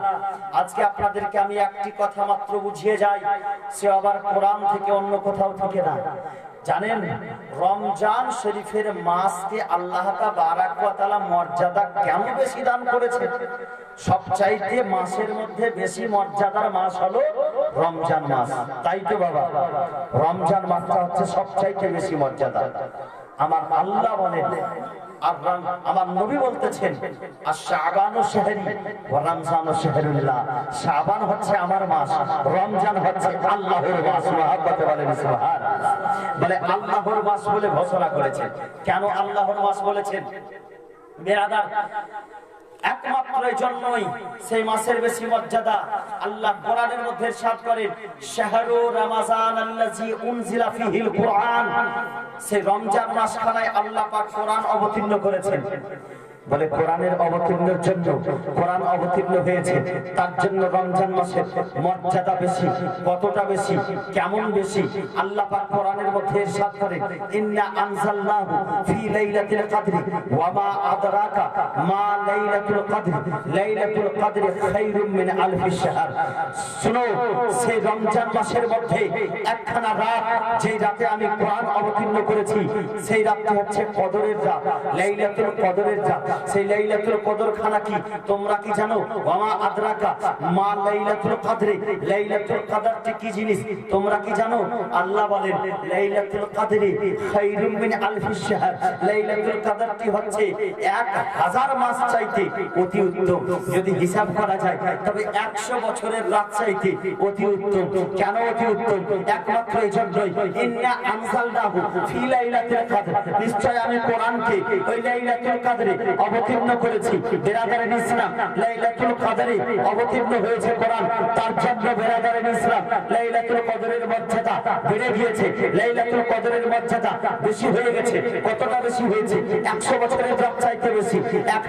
আজকে আপনাদেরকে আমি একটি কথা মাত্র বুঝিয়ে যাই, সে আবার কোরআন থেকে অন্য কোথাও থেকে না। জানেন রমজান শরীফের মাসকে আল্লাহ তাবারাক ওয়া তাআলা মর্যাদা কেন বেশি দান করেছে? সবচাইতে মাসের মধ্যে বেশি মর্যাদার মাস হলো রমজান মাস, তাই তো বাবা? রমজান মাসটা হচ্ছে সবচাইতে বেশি মর্যাদা। আমার আল্লাহ বলেন, আমার নবী বলতেছেন, আশ-শাবানু শাহরি ওয়া রমজানু শাহরুল্লাহ। শাবান হচ্ছে আমার মাস, রমজান হচ্ছে আল্লাহর মাস। মহব্বতে বলেন সুবহানাল্লাহ। বলে আল্লাহর মাস বলে ঘোষণা করেছেন। কেন আল্লাহর মাস বলেছেন? বেরাদার, একমাত্র এই জন্যই সেই মাসের বেশি মর্যাদা। আল্লাহ কোরআনের মধ্যে ইরশাদ করেন, শাহরু রমাজান আল্লাযী উনজিলা ফীহিল কুরআন। সেই রমজান মাসখানায় আল্লাহ পাক কোরআন অবতীর্ণ করেছেন। বলে কোরআনের অবতীর্ণের জন্য, কোরআন অবতীর্ণ হয়েছে তার জন্য রমজান মাসের মর্যাদা বেশি। কতটা বেশি, কেমন বেশি? আল্লাহ পাক কোরআনের মধ্যে ইরশাদ করেন, ইন্না আনজালনাহু ফি লাইলাতিল কদরি ওয়া মা আদরাকা মা লাইলাতুল কদরি লাইলাতুল কদরি খায়রুম মিন আলফিশ শাহর। শুনো, সেই রমজান মাসের মধ্যে একখানা রাত, যেই রাতে আমি কোরআন অবতীর্ণ করেছি, সেই রাতটি হচ্ছে কদরের রাত, লাইলাতুল কদরের রাত। সেই লাইলাতুল কদর খানা কি তোমরা কি জানো? ওয়ামা আদরাকা মা লাইলাতুল কদরি, লাইলাতুল কদরটি কি জিনিস তোমরা কি জানো? আল্লাহ বলেন, লাইলাতুল কদরি খায়রুম মিন আলফিশ শাহর। লাইলাতুল কদরটি হচ্ছে 1000 মাস চাইতে অতি উত্তম। যদি হিসাব করা যায় তবে 100 বছরের রাত চাইতে অতি উত্তম। কেন অতি উত্তম? একমাত্র এই জন্যই, ইন্না আনজালনাহু ফি লাইলাতুল কদর, নিশ্চয় আমি কোরআনকে ওই লাইলাতুল কদরে অবতীর্ণ করেছি। বেরাদারিন ইসলাম, লাইলাতুল কদরে অবতীর্ণ হয়েছে কোরআন, তার জন্য বেরাদারিন ইসলাম লাইলাতুল কদরের মর্যাদা বেড়ে গিয়েছে, লাইলাতুল কদরের মর্যাদা বেশি হয়ে গেছে। কতটা বেশি হয়েছে? 100 বছরের রাত চাইতে বেশি,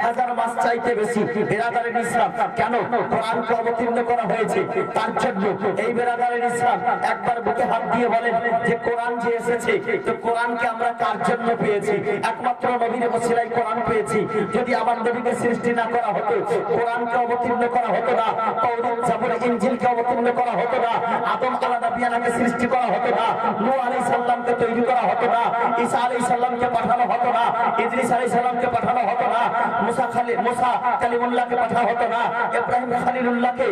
1000 মাস চাইতে বেশি। বেরাদারিন ইসলাম, কেন? কোরআনকে অবতীর্ণ করা হয়েছে তার জন্য। এই বেরাদারিন ইসলাম, একবার বুকে হাত দিয়ে বলেন যে কোরআন যে এসেছে, তো কোরআনকে আমরা কার জন্য পেয়েছি? একমাত্র নবীর ওসিলায় কোরআন পেয়েছি। যদি আমার নবীকে সৃষ্টি না করা হতো, কোরআনকে অবতীর্ণ করা হতো না, তাওরাত জাবুর ইনজিলকে অবতীর্ণ করা হতো না, আদম আলাইহিসসালামকে সৃষ্টি করা হতো না, নূহ আলাইহিস সালামকে তৈরি করা হতো না, ঈসা আলাইহিস সালামকে পাঠানো হতো না, ইদ্রিস আলাইহিস সালামকে পাঠানো হতো না, মুসা কালিমুল্লাহকে পাঠানো হতো না, ইব্রাহিম খলিলুল্লাহকে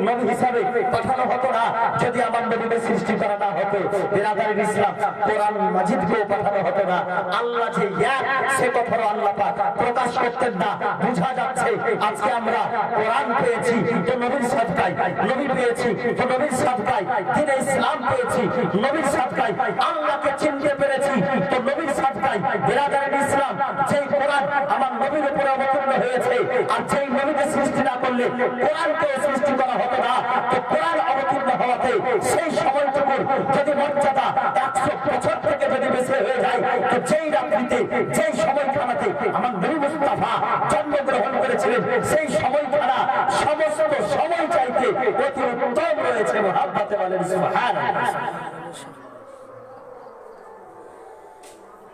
নবী হিসাবে পাঠানো হতো না, যদি আমার নবীকে সৃষ্টি করা না হতো। বেরাদারিন ইসলাম, কোরআন মাজিদকে পাঠানো হতো না। আল্লাহ যে এক, সে কথা আল্লাহ পাক প্রকাশ করতেন না। বোঝা যাচ্ছে আজকে আমরা কোরআন পেয়েছি তো নবীর সাদকায়, নবী পেয়েছি তো নবীর সাদকায়, দ্বীনে ইসলাম পেয়েছি নবীর সাদকায়, আল্লাহকে চিনতে পেরেছি তো নবীর সাদকায়। বেরাদারিন ইসলাম, যেই কোরআন আমার নবীর উপরে অবতীর্ণ হয়েছে, আর যেই নবীকে সৃষ্টি না করলে কোরআনকে সৃষ্টি করা হতো না, তো কোরআন অবতীর্ণ হওয়াতে সেই সময়টুকুর যদি মর্যাদা 100 বছর থেকে যদি বেশি হয়ে যায়, তো যেই রাত্রিতে, যেই সময়খানাতে আমার নবী মুস্তাফা জন্মগ্রহণ করেছিলেন, সেই সময়খানা সমস্ত সময় চাইতে অতি উত্তম রয়েছে। মহব্বতে বলেন সুবহানাল্লাহ।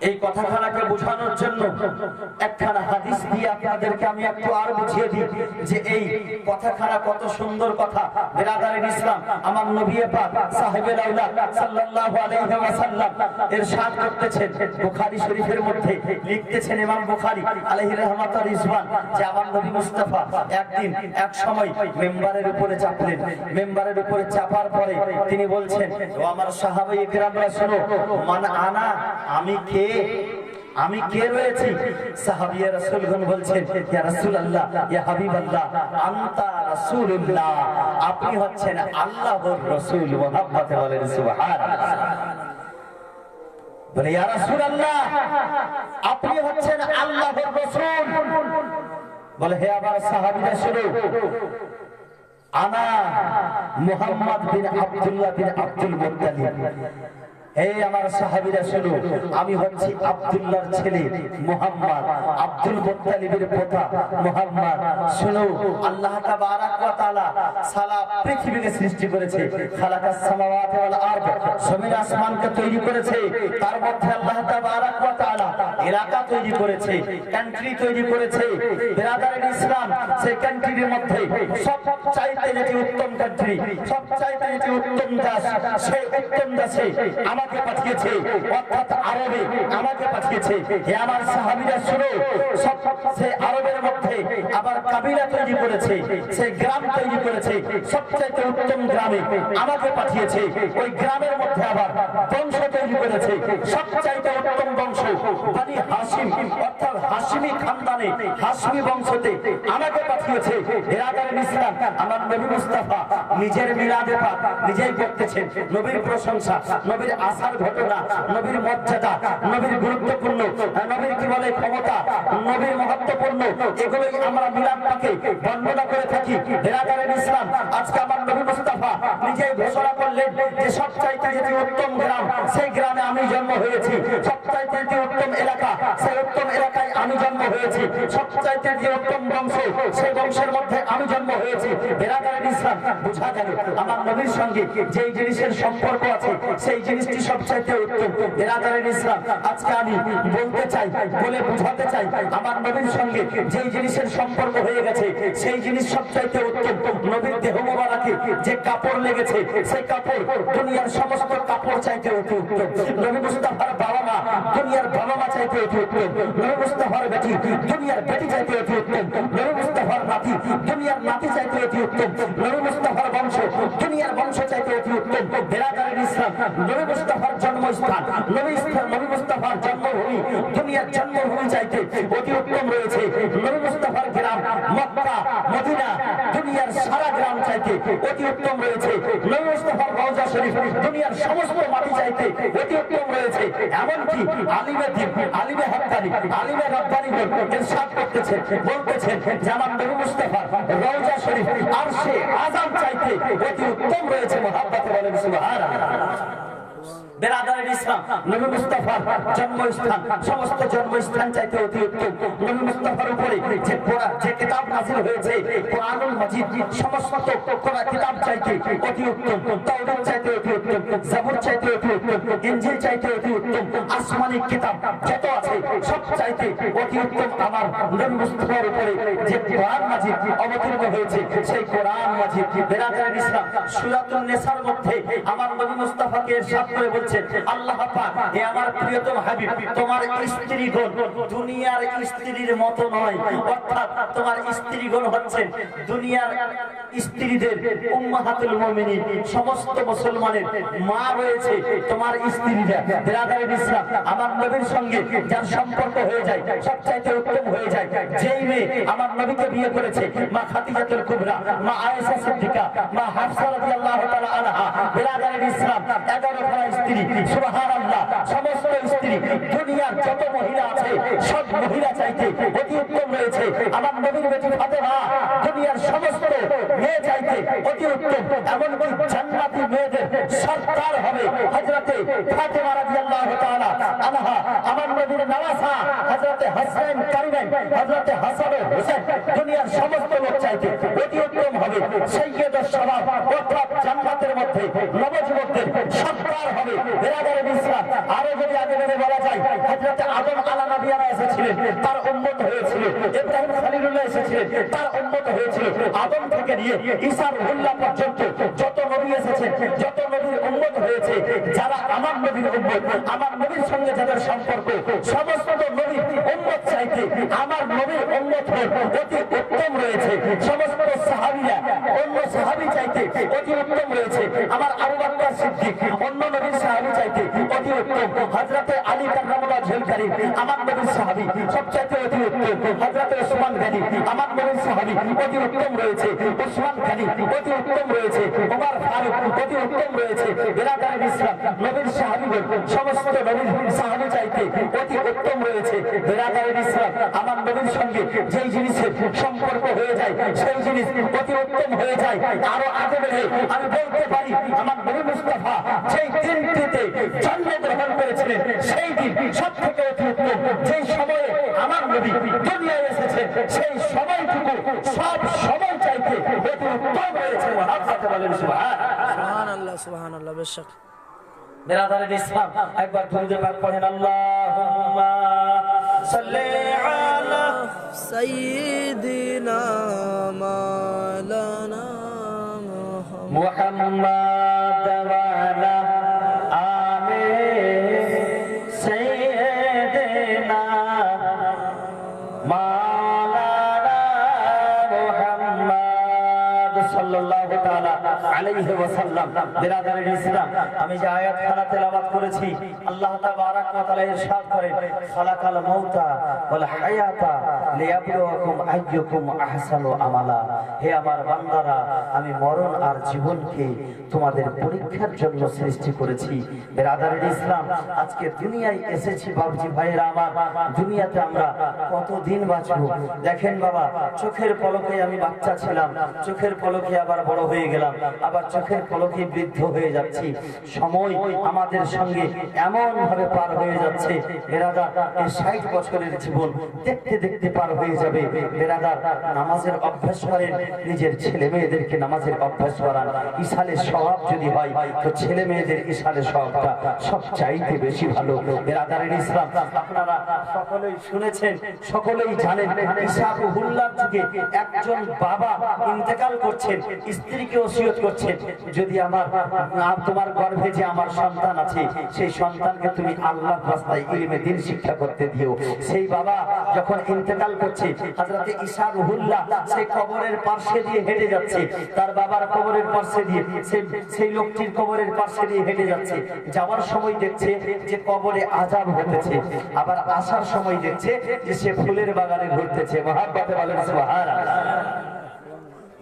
এই কথাখানাকে বোঝানোর জন্য একখানা হাদিস দিয়ে আপনাদেরকে আমি একটু আর বুঝিয়ে দিই যে এই কথাখানা কত সুন্দর কথা। বেরাদারিন ইসলাম, আমার নবী পাক সাহেবে আওলাদ সাল্লাল্লাহু আলাইহি ওয়াসাল্লাম ইরশাদ করতেছেন, বুখারী শরীফের মধ্যে লিখতেছেন ইমাম বুখারী আলাইহি রাহমাতুর রিজওয়ান, যে আমার নবী মুস্তাফা একদিন এক সময় মেম্বারের উপরে চাপলেন। মেম্বারের উপরে চাপার পরে তিনি বলছেন, ও আমার সাহাবায়ে কেরামরা শোনো, মান আনা, আমি কে, আমি কে রয়েছি? সাহাবিয়া রাসূলগণ বলছেন, ইয়া রাসূলুল্লাহ, ইয়া হাবিবাল্লাহ, আনতা রাসূলুল্লাহ, আপনি হচ্ছেন আল্লাহর রাসূল। মুহাম্মদ বলেন সুবহানাল্লাহ। বলে ইয়া রাসূলুল্লাহ, আপনি হচ্ছেন আল্লাহর রাসূল। বলে হে আমার সাহাবীরা শুনো, আনা মুহাম্মদ বিন আব্দুল্লাহ বিন আব্দুল মুত্তালিব। হে আমার সাহাবীরা শুনো, আমি হচ্ছি আব্দুল্লাহর ছেলে মুহাম্মদ, আব্দুল মুত্তালিবের পোতা মুহাম্মদ। শুনো, আল্লাহ তাবারাক ওয়া তাআলা সারা পৃথিবীকে সৃষ্টি করেছে। খালাকাস সামাওয়াতি ওয়াল আরদ, জমিন আসমানকে তৈরি করেছে। তার মধ্যে আল্লাহ তাবারাক ওয়া তাআলা এলাকা তৈরি করেছে, কান্ট্রি তৈরি করেছে। বিরাদারিন ইসলাম, সেই কান্ট্রির মধ্যে সবচাইতে যেটি উত্তম কান্ট্রি, সবচাইতে যেটি উত্তম দেশ, সেই উত্তম দেশে আমাকে পাঠিয়েছে, অর্থাৎ আরবে আমাকে পাঠিয়েছে। হে আমার সাহাবীরা শুনো, সেই আরবের মধ্যে আবার কাবিলা তৈরি করেছে, সেই গ্রাম তৈরি করেছে। সবচাইতে উত্তম গ্রামে আমাকে পাঠিয়েছে। ওই গ্রামের মধ্যে আবার বংশ তৈরি করেছে, সবচাইতে উত্তম বংশ বনি হাশিম, অর্থাৎ হাশিমি খানদানে, হাশিমি বংশতে আমাকে পাঠিয়েছে। বিরাদারিন ইসলাম, আমার নবী মুস্তাফা নিজের মিলাদে পাক নিজেই করতেছেন। নবীর প্রশংসা, নবীর আসার ঘটনা, নবীর মর্যাদা, নবীর গুরুত্বপূর্ণ, নবীর কি বলে ক্ষমতা, নবীর মহত্বপূর্ণ, এগুলোই আমরা মিলাদ পাকে বর্ণনা করে থাকি। বিরাদারিন ইসলাম, আজকে আমার নবী মুস্তাফা নিজেই ঘোষণা করলেন যে সবচাইতে যেটি উত্তম গ্রাম, সেই গ্রামে আমি জন্ম হয়েছি। সবচাইতে যেটি উত্তম এলাকা, সেই উত্তম এলাকায় আমি জন্ম হয়েছি। সবচাইতে যে উত্তম বংশ, সেই বংশের মধ্যে আমি জন্ম হয়েছি। বিরাদারিন ইসলাম, বুঝা গেল আমার নবীর সঙ্গে যেই জিনিসের সম্পর্ক আছে, সেই জিনিসটি সবচাইতে উত্তম। বিরাদারিন ইসলাম, আজকে আমি বলতে চাই, বলে বুঝাতে চাই, আমার নবীর সঙ্গে যেই জিনিসের সম্পর্ক হয়ে গেছে, সেই জিনিস সবচাইতে উত্তম। নবীর দেহ মোবারকে যে কাপড় লেগেছে, সেই কাপড় দুনিয়ার সমস্ত কাপড় চাইতে অতি উত্তম। নবী মুস্তাফার বাবা মা দুনিয়ার বাবা মা চাইতে অতি উত্তম। নবী মুস্তাফার বেটি দুনিয়ার বেটি চাইতে অতি উত্তম। নবী মুস্তাফার নাতি দুনিয়ার নাতি চাইতে অতি উত্তম। নবী মুস্তাফার বংশ দুনিয়ার বংশ চাইতে অতি উত্তম। বিরাদারিন ইসলাম, নবী মুস্তাফার জন্মস্থান, নবী মুস্তাফার জন্মভূমি দুনিয়ার জন্মভূমি চাইতে অতি উত্তম রয়েছে। নবী মুস্তাফার গ্রাম মক্কা মদিনা দুনিয়ার সারা গ্রাম চাইতে অতি উত্তম রয়েছে। নবী মুস্তাফার রওজা শরীফ দুনিয়ার সমস্ত মাটি চাইতে অতি উত্তম রয়েছে। এমনকি আলিমে দ্বীপ, আলিমে হাক্কানি, আলিমে রাব্বানি ইরশাদ করতেছেন, বলতেছেন যে আমার নবী মুস্তাফার রওজা শরীফ আরশে আযম চাইতে অতি উত্তম রয়েছে। মুহাব্বতে বলেন সুবহানাল্লাহ। বিরাদারিন ইসলাম, নবী মুস্তাফার জন্মস্থান সমস্ত জন্মস্থান চাইতে অতি উত্তম। নবী মুস্তাফার উপরে যে কোরআন, যে কিতাব নাযিল হয়েছে, কোরআনুল মাজিদ, সমস্ত কোরআন কিতাব চাইতে অতি উত্তম। তাওরাত চাইতে অতি উত্তম, জাবুর চাইতে অতি উত্তম, ইনজিল চাইতে অতি উত্তম। আসমানি কিতাব যত আছে সব চাইতে অতি উত্তম আমার নবী মুস্তাফার উপরে যে কোরআন মাজিদ অবতীর্ণ হয়েছে, সেই কোরআন মাজিদ। বিরাদারিন ইসলাম, সূরাতুন নিসার মধ্যে আমার নবী মুস্তাফাকে ইরশাদ করে বলছেন, আল্লাহ পাক, হে আমার প্রিয়তম হাবিব, তোমার স্ত্রীগণ দুনিয়ার স্ত্রীর মতো নয়। অর্থাৎ তোমার স্ত্রীগণ হচ্ছেন দুনিয়ার স্ত্রীদের উম্মাহাতুল মুমিনিন, সমস্ত মুসলমানের মা রয়েছে তোমার স্ত্রীরা। বিরাদারিন ইসলাম, আমার নবীর সঙ্গে যার সম্পর্ক হয়ে যায় সবচাইতে উত্তম হয়ে যায়। যেই মেয়ে আমার নবীকে বিয়ে করেছে, মা খাদিজাতুল কুবরা, মা আয়েশা সিদ্দিকা, মা হাফসা রাদিয়াল্লাহু তাআলা আনহা। বিরাদারিন ইসলাম, 11 খানা স্ত্রী, সুবহানাল্লাহ, সমস্ত স্ত্রী দুনিয়ার যত মহিলা আছে সব মহিলা চাইতে অতি উত্তম রয়েছে। আমার নবীর বেটি ফাতেমা দুনিয়ার সমস্ত মেয়ে চাইতে অতি উত্তম। এমনকি জান্নাতি মেয়েদের সরদার হবে হযরতে ফাতেমা রাদিয়াল্লাহু তাআলা আনহা। আমার নবীর নওয়াসা হযরতে হাসান কারিমেন, হযরতে হাসান ও হোসেন দুনিয়ার সমস্ত লোক চাইতে অতি উত্তম হবে। সাইয়্যিদুশ শাবাব, অর্থাৎ জান্নাতের মধ্যে নবযুবকদের সরদার হবে। বিরাদারিন ইসলাম, আরো যদি আগে বলা যায়, হযরতে আদম আলাইহিস এসেছিলেন, তার উম্মত হয়েছিল। ইব্রাহিম খলিলুল্লাহ এসেছিলেন, তার উম্মত হয়েছিল। আদম থেকে নিয়ে ঈসা রুহুল্লাহ পর্যন্ত যত নবী এসেছেন, যত নবীর উম্মত হয়েছে, যারা আমার নবীর উম্মত, আমার নবীর সঙ্গে যাদের সম্পর্ক, সমস্ত নবীর উম্মত চাইতে আমার নবীর উম্মত অতি উত্তম রয়েছে। সমস্ত সাহাবীরা অন্য সাহাবী চাইতে অতি উত্তম রয়েছে। আমার আবু বকর সিদ্দিক অন্য নবীর সাহাবী চাইতে অতি উত্তম। হযরতে আলী কাররামাল্লাহু ওয়াজহাহু গানি আমার নবীর সাহাবী, সবচাইতে অতি উত্তম হযরত ওসমান গানি আমার নবীর সাহাবী, অতি উত্তম রয়েছে ওসমান গানি, অতি উত্তম রয়েছে ওমর ফারুক, অতি উত্তম রয়েছে বিরাদার ইসলাম। নবীর সাহাবীগণ সমস্ত নবীর সাহাবী চাইতে অতি উত্তম রয়েছে বিরাদার ইসলাম। আমার নবীর সঙ্গে যেই জিনিসের সম্পর্ক হয়ে যায় সেই জিনিস অতি উত্তম হয়ে যায়। আরো আগে বেড়ে আমি বলতে পারি আমার নবী মুস্তাফা যেই দিনটিতে জন্মগ্রহণ করেছিলেন সেই দিন সব থেকে অতি উত্তম। যেই সময়ে আমার নবী দুনিয়ায় এসেছে সেই সময়টুকু সব সময় চাইতে অতি উত্তম হয়েছে। মহাব্বতে বলেন সুবহানাল্লাহ সুবহানাল্লাহ বেশক। বিরাদার ইসলাম একবার দুরূদ পাক পড়েন আল্লাহুম্মা সাল্লি আলা সাইয়্যিদিনা মাওলানা মুহাম্মাদ ওয়া আলা আলি সাইয়্যিদিনা মাওলানা মুহাম্মাদ সাল্লাল্লাহু তাআলা আলাইহি ওয়াসাল্লাম। বিরাদার ইসলাম আমি যে আয়াতখানা তেলাওয়াত করেছি আল্লাহ তাবারাক ওয়া তাআলা ইরশাদ করেন খালাকাল মাউতা ওয়াল হায়াতা লিয়াবলুয়াকুম আইয়ুকুম আহসানু আমালা। হে আমার বান্দারা আমি মরণ আর জীবনকে তোমাদের পরীক্ষার জন্য সৃষ্টি করেছি। বিরাদার ইসলাম আজকে দুনিয়ায় এসেছি বাবজি ভাইয়েরা আমার, দুনিয়াতে আমরা কতদিন বাঁচবো? দেখেন বাবা, চোখের পলকে আমি বাচ্চা ছিলাম, চোখের পলকে আবার বড় হয়ে গেলাম, আবার চোখের পলকে বৃদ্ধ হয়ে যাচ্ছি। সময় আমাদের সঙ্গে এমন ভাবে পার হয়ে যাচ্ছে বেরাদার, এই 60 বছরের জীবন দেখতে দেখতে পার হয়ে যাবে। বেরাদার নামাজের অভ্যাস করেন, নিজের ছেলে মেয়েদেরকে নামাজের অভ্যাস করান। ইসালের স্বভাব যদি হয় তো ছেলে মেয়েদের ইসালের স্বভাবটা সব চাইতে বেশি ভালো। বেরাদারের ইসলাম আপনারা সকলেই শুনেছেন, সকলেই জানেন ইসাবুল্লাহর যুগে একজন বাবা ইন্তেকাল করছেন, স্ত্রীকে ওসিয়ত করছেন যদি আমার তোমার গর্ভে যে আমার সন্তান আছে সেই সন্তানকে তুমি আল্লাহর রাস্তায় ইলমে দ্বীন শিক্ষা করতে দিও। সেই বাবা যখন ইন্তেকাল করছে হযরতে ঈসা রুহুল্লাহ সেই কবরের পাশে দিয়ে হেঁটে যাচ্ছে, তার বাবার কবরের পাশে দিয়ে সেই লোকটির কবরের পাশে দিয়ে হেঁটে যাচ্ছে। যাওয়ার সময় দেখছে যে কবরে আযাব হতেছে, আবার আসার সময় দেখছে যে সে ফুলের বাগানে ঘুরতেছে। মহাব্বতে বলেন সুবহানাল্লাহ।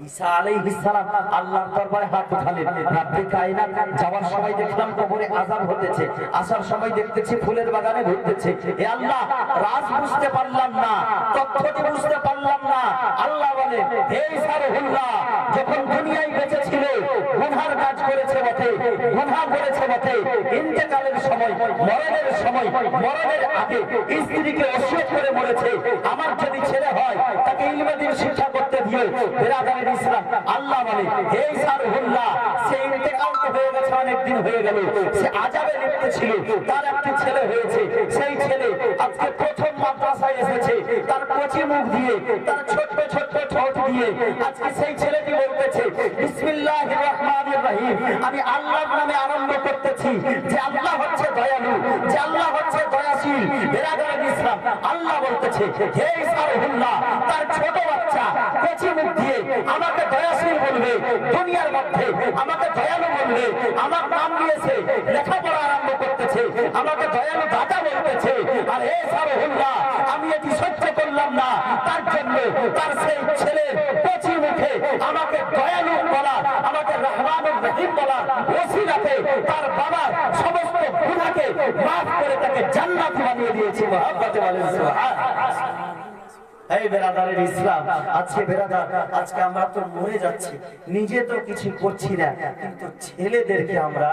ঈসা আলাইহিস সালাম আল্লাহর দরবারে হাত উঠালেন, রাব্বে কায়নাত যাওয়ার সময় দেখলাম কবরে আযাব হতেছে, আসার সময় দেখতেছি ফুলের বাগানে ঘুরতেছে। হে আল্লাহ, রাজ বুঝতে পারলাম না, তথ্যটি বুঝতে পারলাম না। আল্লাহ বলে হে ঈসা রুহুল্লাহ, যখন দুনিয়ায় বেঁচে ছিল গুনার কাজ করেছে বটে, গুনাহ করেছে বটে, ইন্তেকালের সময় মরণের সময় মরণের আগে স্ত্রীকে ওসিয়ত করে মরেছে আমার যদি ছেলে হয় তাকে ইলমে দ্বীন শিক্ষা করতে দিও। বিরাদার ইসলাম আল্লাহ বলে হে ঈসা রুহুল্লাহ, সে ইন্তেকাল তো হয়ে গেছে, অনেক দিন হয়ে গেল, সে আযাবে লিপ্ত ছিল, তার একটি ছেলে হয়েছে, সেই ছেলে আজকে প্রথম মাদ্রাসায় এসেছে, তার কচি মুখ দিয়ে তার ছোট্ট ছোট্ট ঠোঁট দিয়ে আজকে সেই ছেলেটি বলতেছে বিসমিল্লাহির রহমানির রহিম, আমি আল্লাহর নামে আরম্ভ করতেছি যে আল্লাহ হচ্ছে দয়ালু, যে আল্লাহ হচ্ছে দয়াশীল। বিরাদার ইসলাম আল্লাহ বলতেছে হে ঈসা রুহুল্লাহ, তার ছোট বাচ্চা কচি মুখ দিয়ে আমাকে দয়াশীল বলবে, দুনিয়ার মধ্যে আমাকে দয়ালু বলবে, আমার নাম দিয়েছে, লেখাপড়া আরম্ভ করতেছে, আমাকে দয়ালু দাদা বলতেছে। আর হে ঈসা রুহুল্লাহ, আমি এটি সহ্য করলাম না, তার জন্য তার সেই ছেলের কচি মুখে আমাকে দয়ালু বলা, আমাকে রহমানুর রহিম বলা ওসিলাতে তার বাবার সমস্ত গুনাহকে মাফ করে তাকে জান্নাতি বানিয়ে দিয়েছে। মহব্বতে বলেন সুবহানাল্লাহ। এই বেরাদারের ইসলাম আজকে বেরাদার, আজকে আমরা তো মরে যাচ্ছি, নিজে তো কিছু করছি না, কিন্তু ছেলেদেরকে আমরা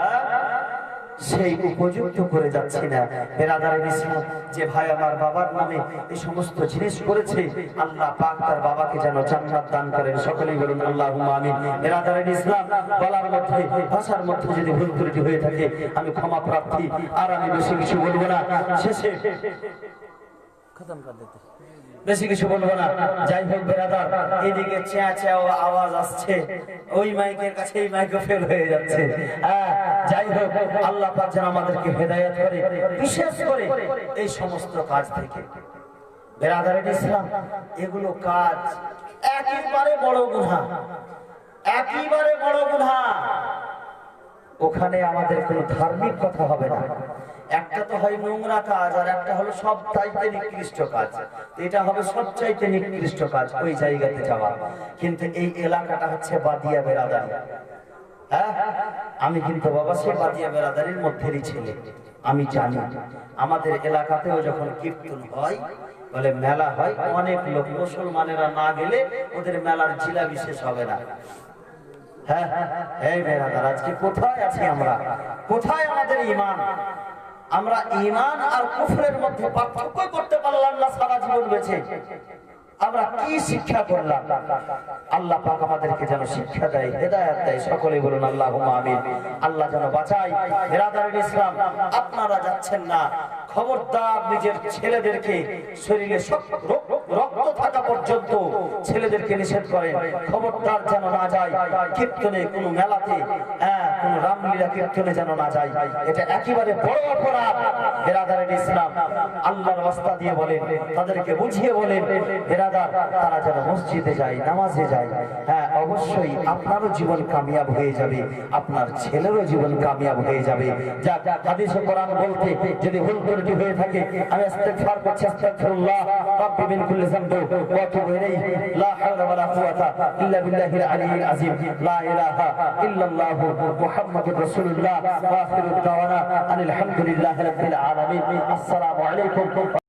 সেই উপযুক্ত করে যাচ্ছি না। বেরাদারের ইসলাম যে ভাই আমার বাবার নামে এই সমস্ত জিনিস করেছে আল্লাহ পাক তার বাবাকে যেন জান্নাত দান করেন। সকলেই বলুন আল্লাহুম্মা আমিন। বেরাদারের ইসলাম বলার মধ্যে ভাষার মধ্যে যদি ভুল ত্রুটি হয়ে থাকে আমি ক্ষমা প্রার্থী, আর আমি বেশি কিছু বলবো না, শেষে খতম করে দিতে বেশি কিছু বলবো না। যাই হোক বেরাদার, এদিকে চেয়া চেয়া আওয়াজ আসছে, ওই মাইকের কাছে এই মাইকও ফেল হয়ে যাচ্ছে। যাই হোক আল্লাহ পাক যেন আমাদেরকে হেদায়েত করে, বিশেষ করে এই সমস্ত কাজ থেকে। বেরাদারের ইসলাম এগুলো কাজ একেবারে বড় গুনাহ, একেবারে বড় গুনাহ। ওখানে আমাদের কোনো ধার্মিক কথা হবে না, একটা তো হয় নোংরা কাজ আর একটা হলো সবচাইতে নিকৃষ্ট কাজ। এটা হবে সবচাইতে নিকৃষ্ট কাজ ওই জায়গাতে যাওয়া। কিন্তু এই এলাকাটা হচ্ছে বাদিয়া বেরাদারি। হ্যাঁ, আমি কিন্তু বাবা সে বাদিয়া বেরাদারির মধ্যেরই ছেলে। আমি জানি আমাদের এলাকাতেও যখন কীর্তন হয়, বলে মেলা হয়, অনেক লোক মুসলমানেরা না গেলে ওদের মেলার জিলাপি শেষ হবে না। হ্যাঁ, এই বেরাদার আজকে কোথায় আছি আমরা? কোথায় আমাদের ঈমান? আমরা ঈমান আর কুফরের মধ্যে পার্থক্য করতে পারলাম না সারা জীবন বেঁচে। আমরা কি শিক্ষা করলাম? আল্লাহ পাক আমাদেরকে যেন শিক্ষা দেয়, হেদায়েত দেয়। সকলে বলুন আল্লাহুম্মা আমিন। আল্লাহ যেন বাঁচায়। বিরাদারুল ইসলাম, আপনারা যাচ্ছেন না, খবরদার নিজের ছেলেদেরকে শরীরে রক্ত থাকা পর্যন্ত ছেলেদেরকে নিষেধ করেন। খবরদার যেন না যায় কীর্তনে, কোনো মেলাতে, কোনো রামলীলা কীর্তনে যেন না যায়। এটা একেবারে বড় অপরাধ। বিরাদারুল ইসলাম, আল্লাহর রাস্তা দিয়ে বলেন, তাদেরকে বুঝিয়ে বলেন বিরাদার, তারা যেন মসজিদে যায়, নামাজে যায়। হ্যাঁ, অবশ্যই আপনারও জীবন কামিয়াব হয়ে যাবে, আপনার ছেলেরও জীবন কামিয়াব হয়ে যাবে। যাক, হাদিস ও কোরআন বলতে যদি ভুল ত্রুটি হয়ে থাকে আমি ইস্তিগফার করছি। আস্তাগফিরুল্লাহ রাব্বি মিন কুল্লি যামবি ওয়া আতুবু ইলাইহি। লা হাওলা ওয়া লা কুওয়াতা ইল্লা বিল্লাহিল আলিয়্যিল আযীম। লা ইলাহা ইল্লাল্লাহু মুহাম্মাদুর রাসূলুল্লাহ। ওয়া আখিরু দাওয়ানা আনিল হামদুলিল্লাহি রাব্বিল আলামিন। আসসালামু আলাইকুম।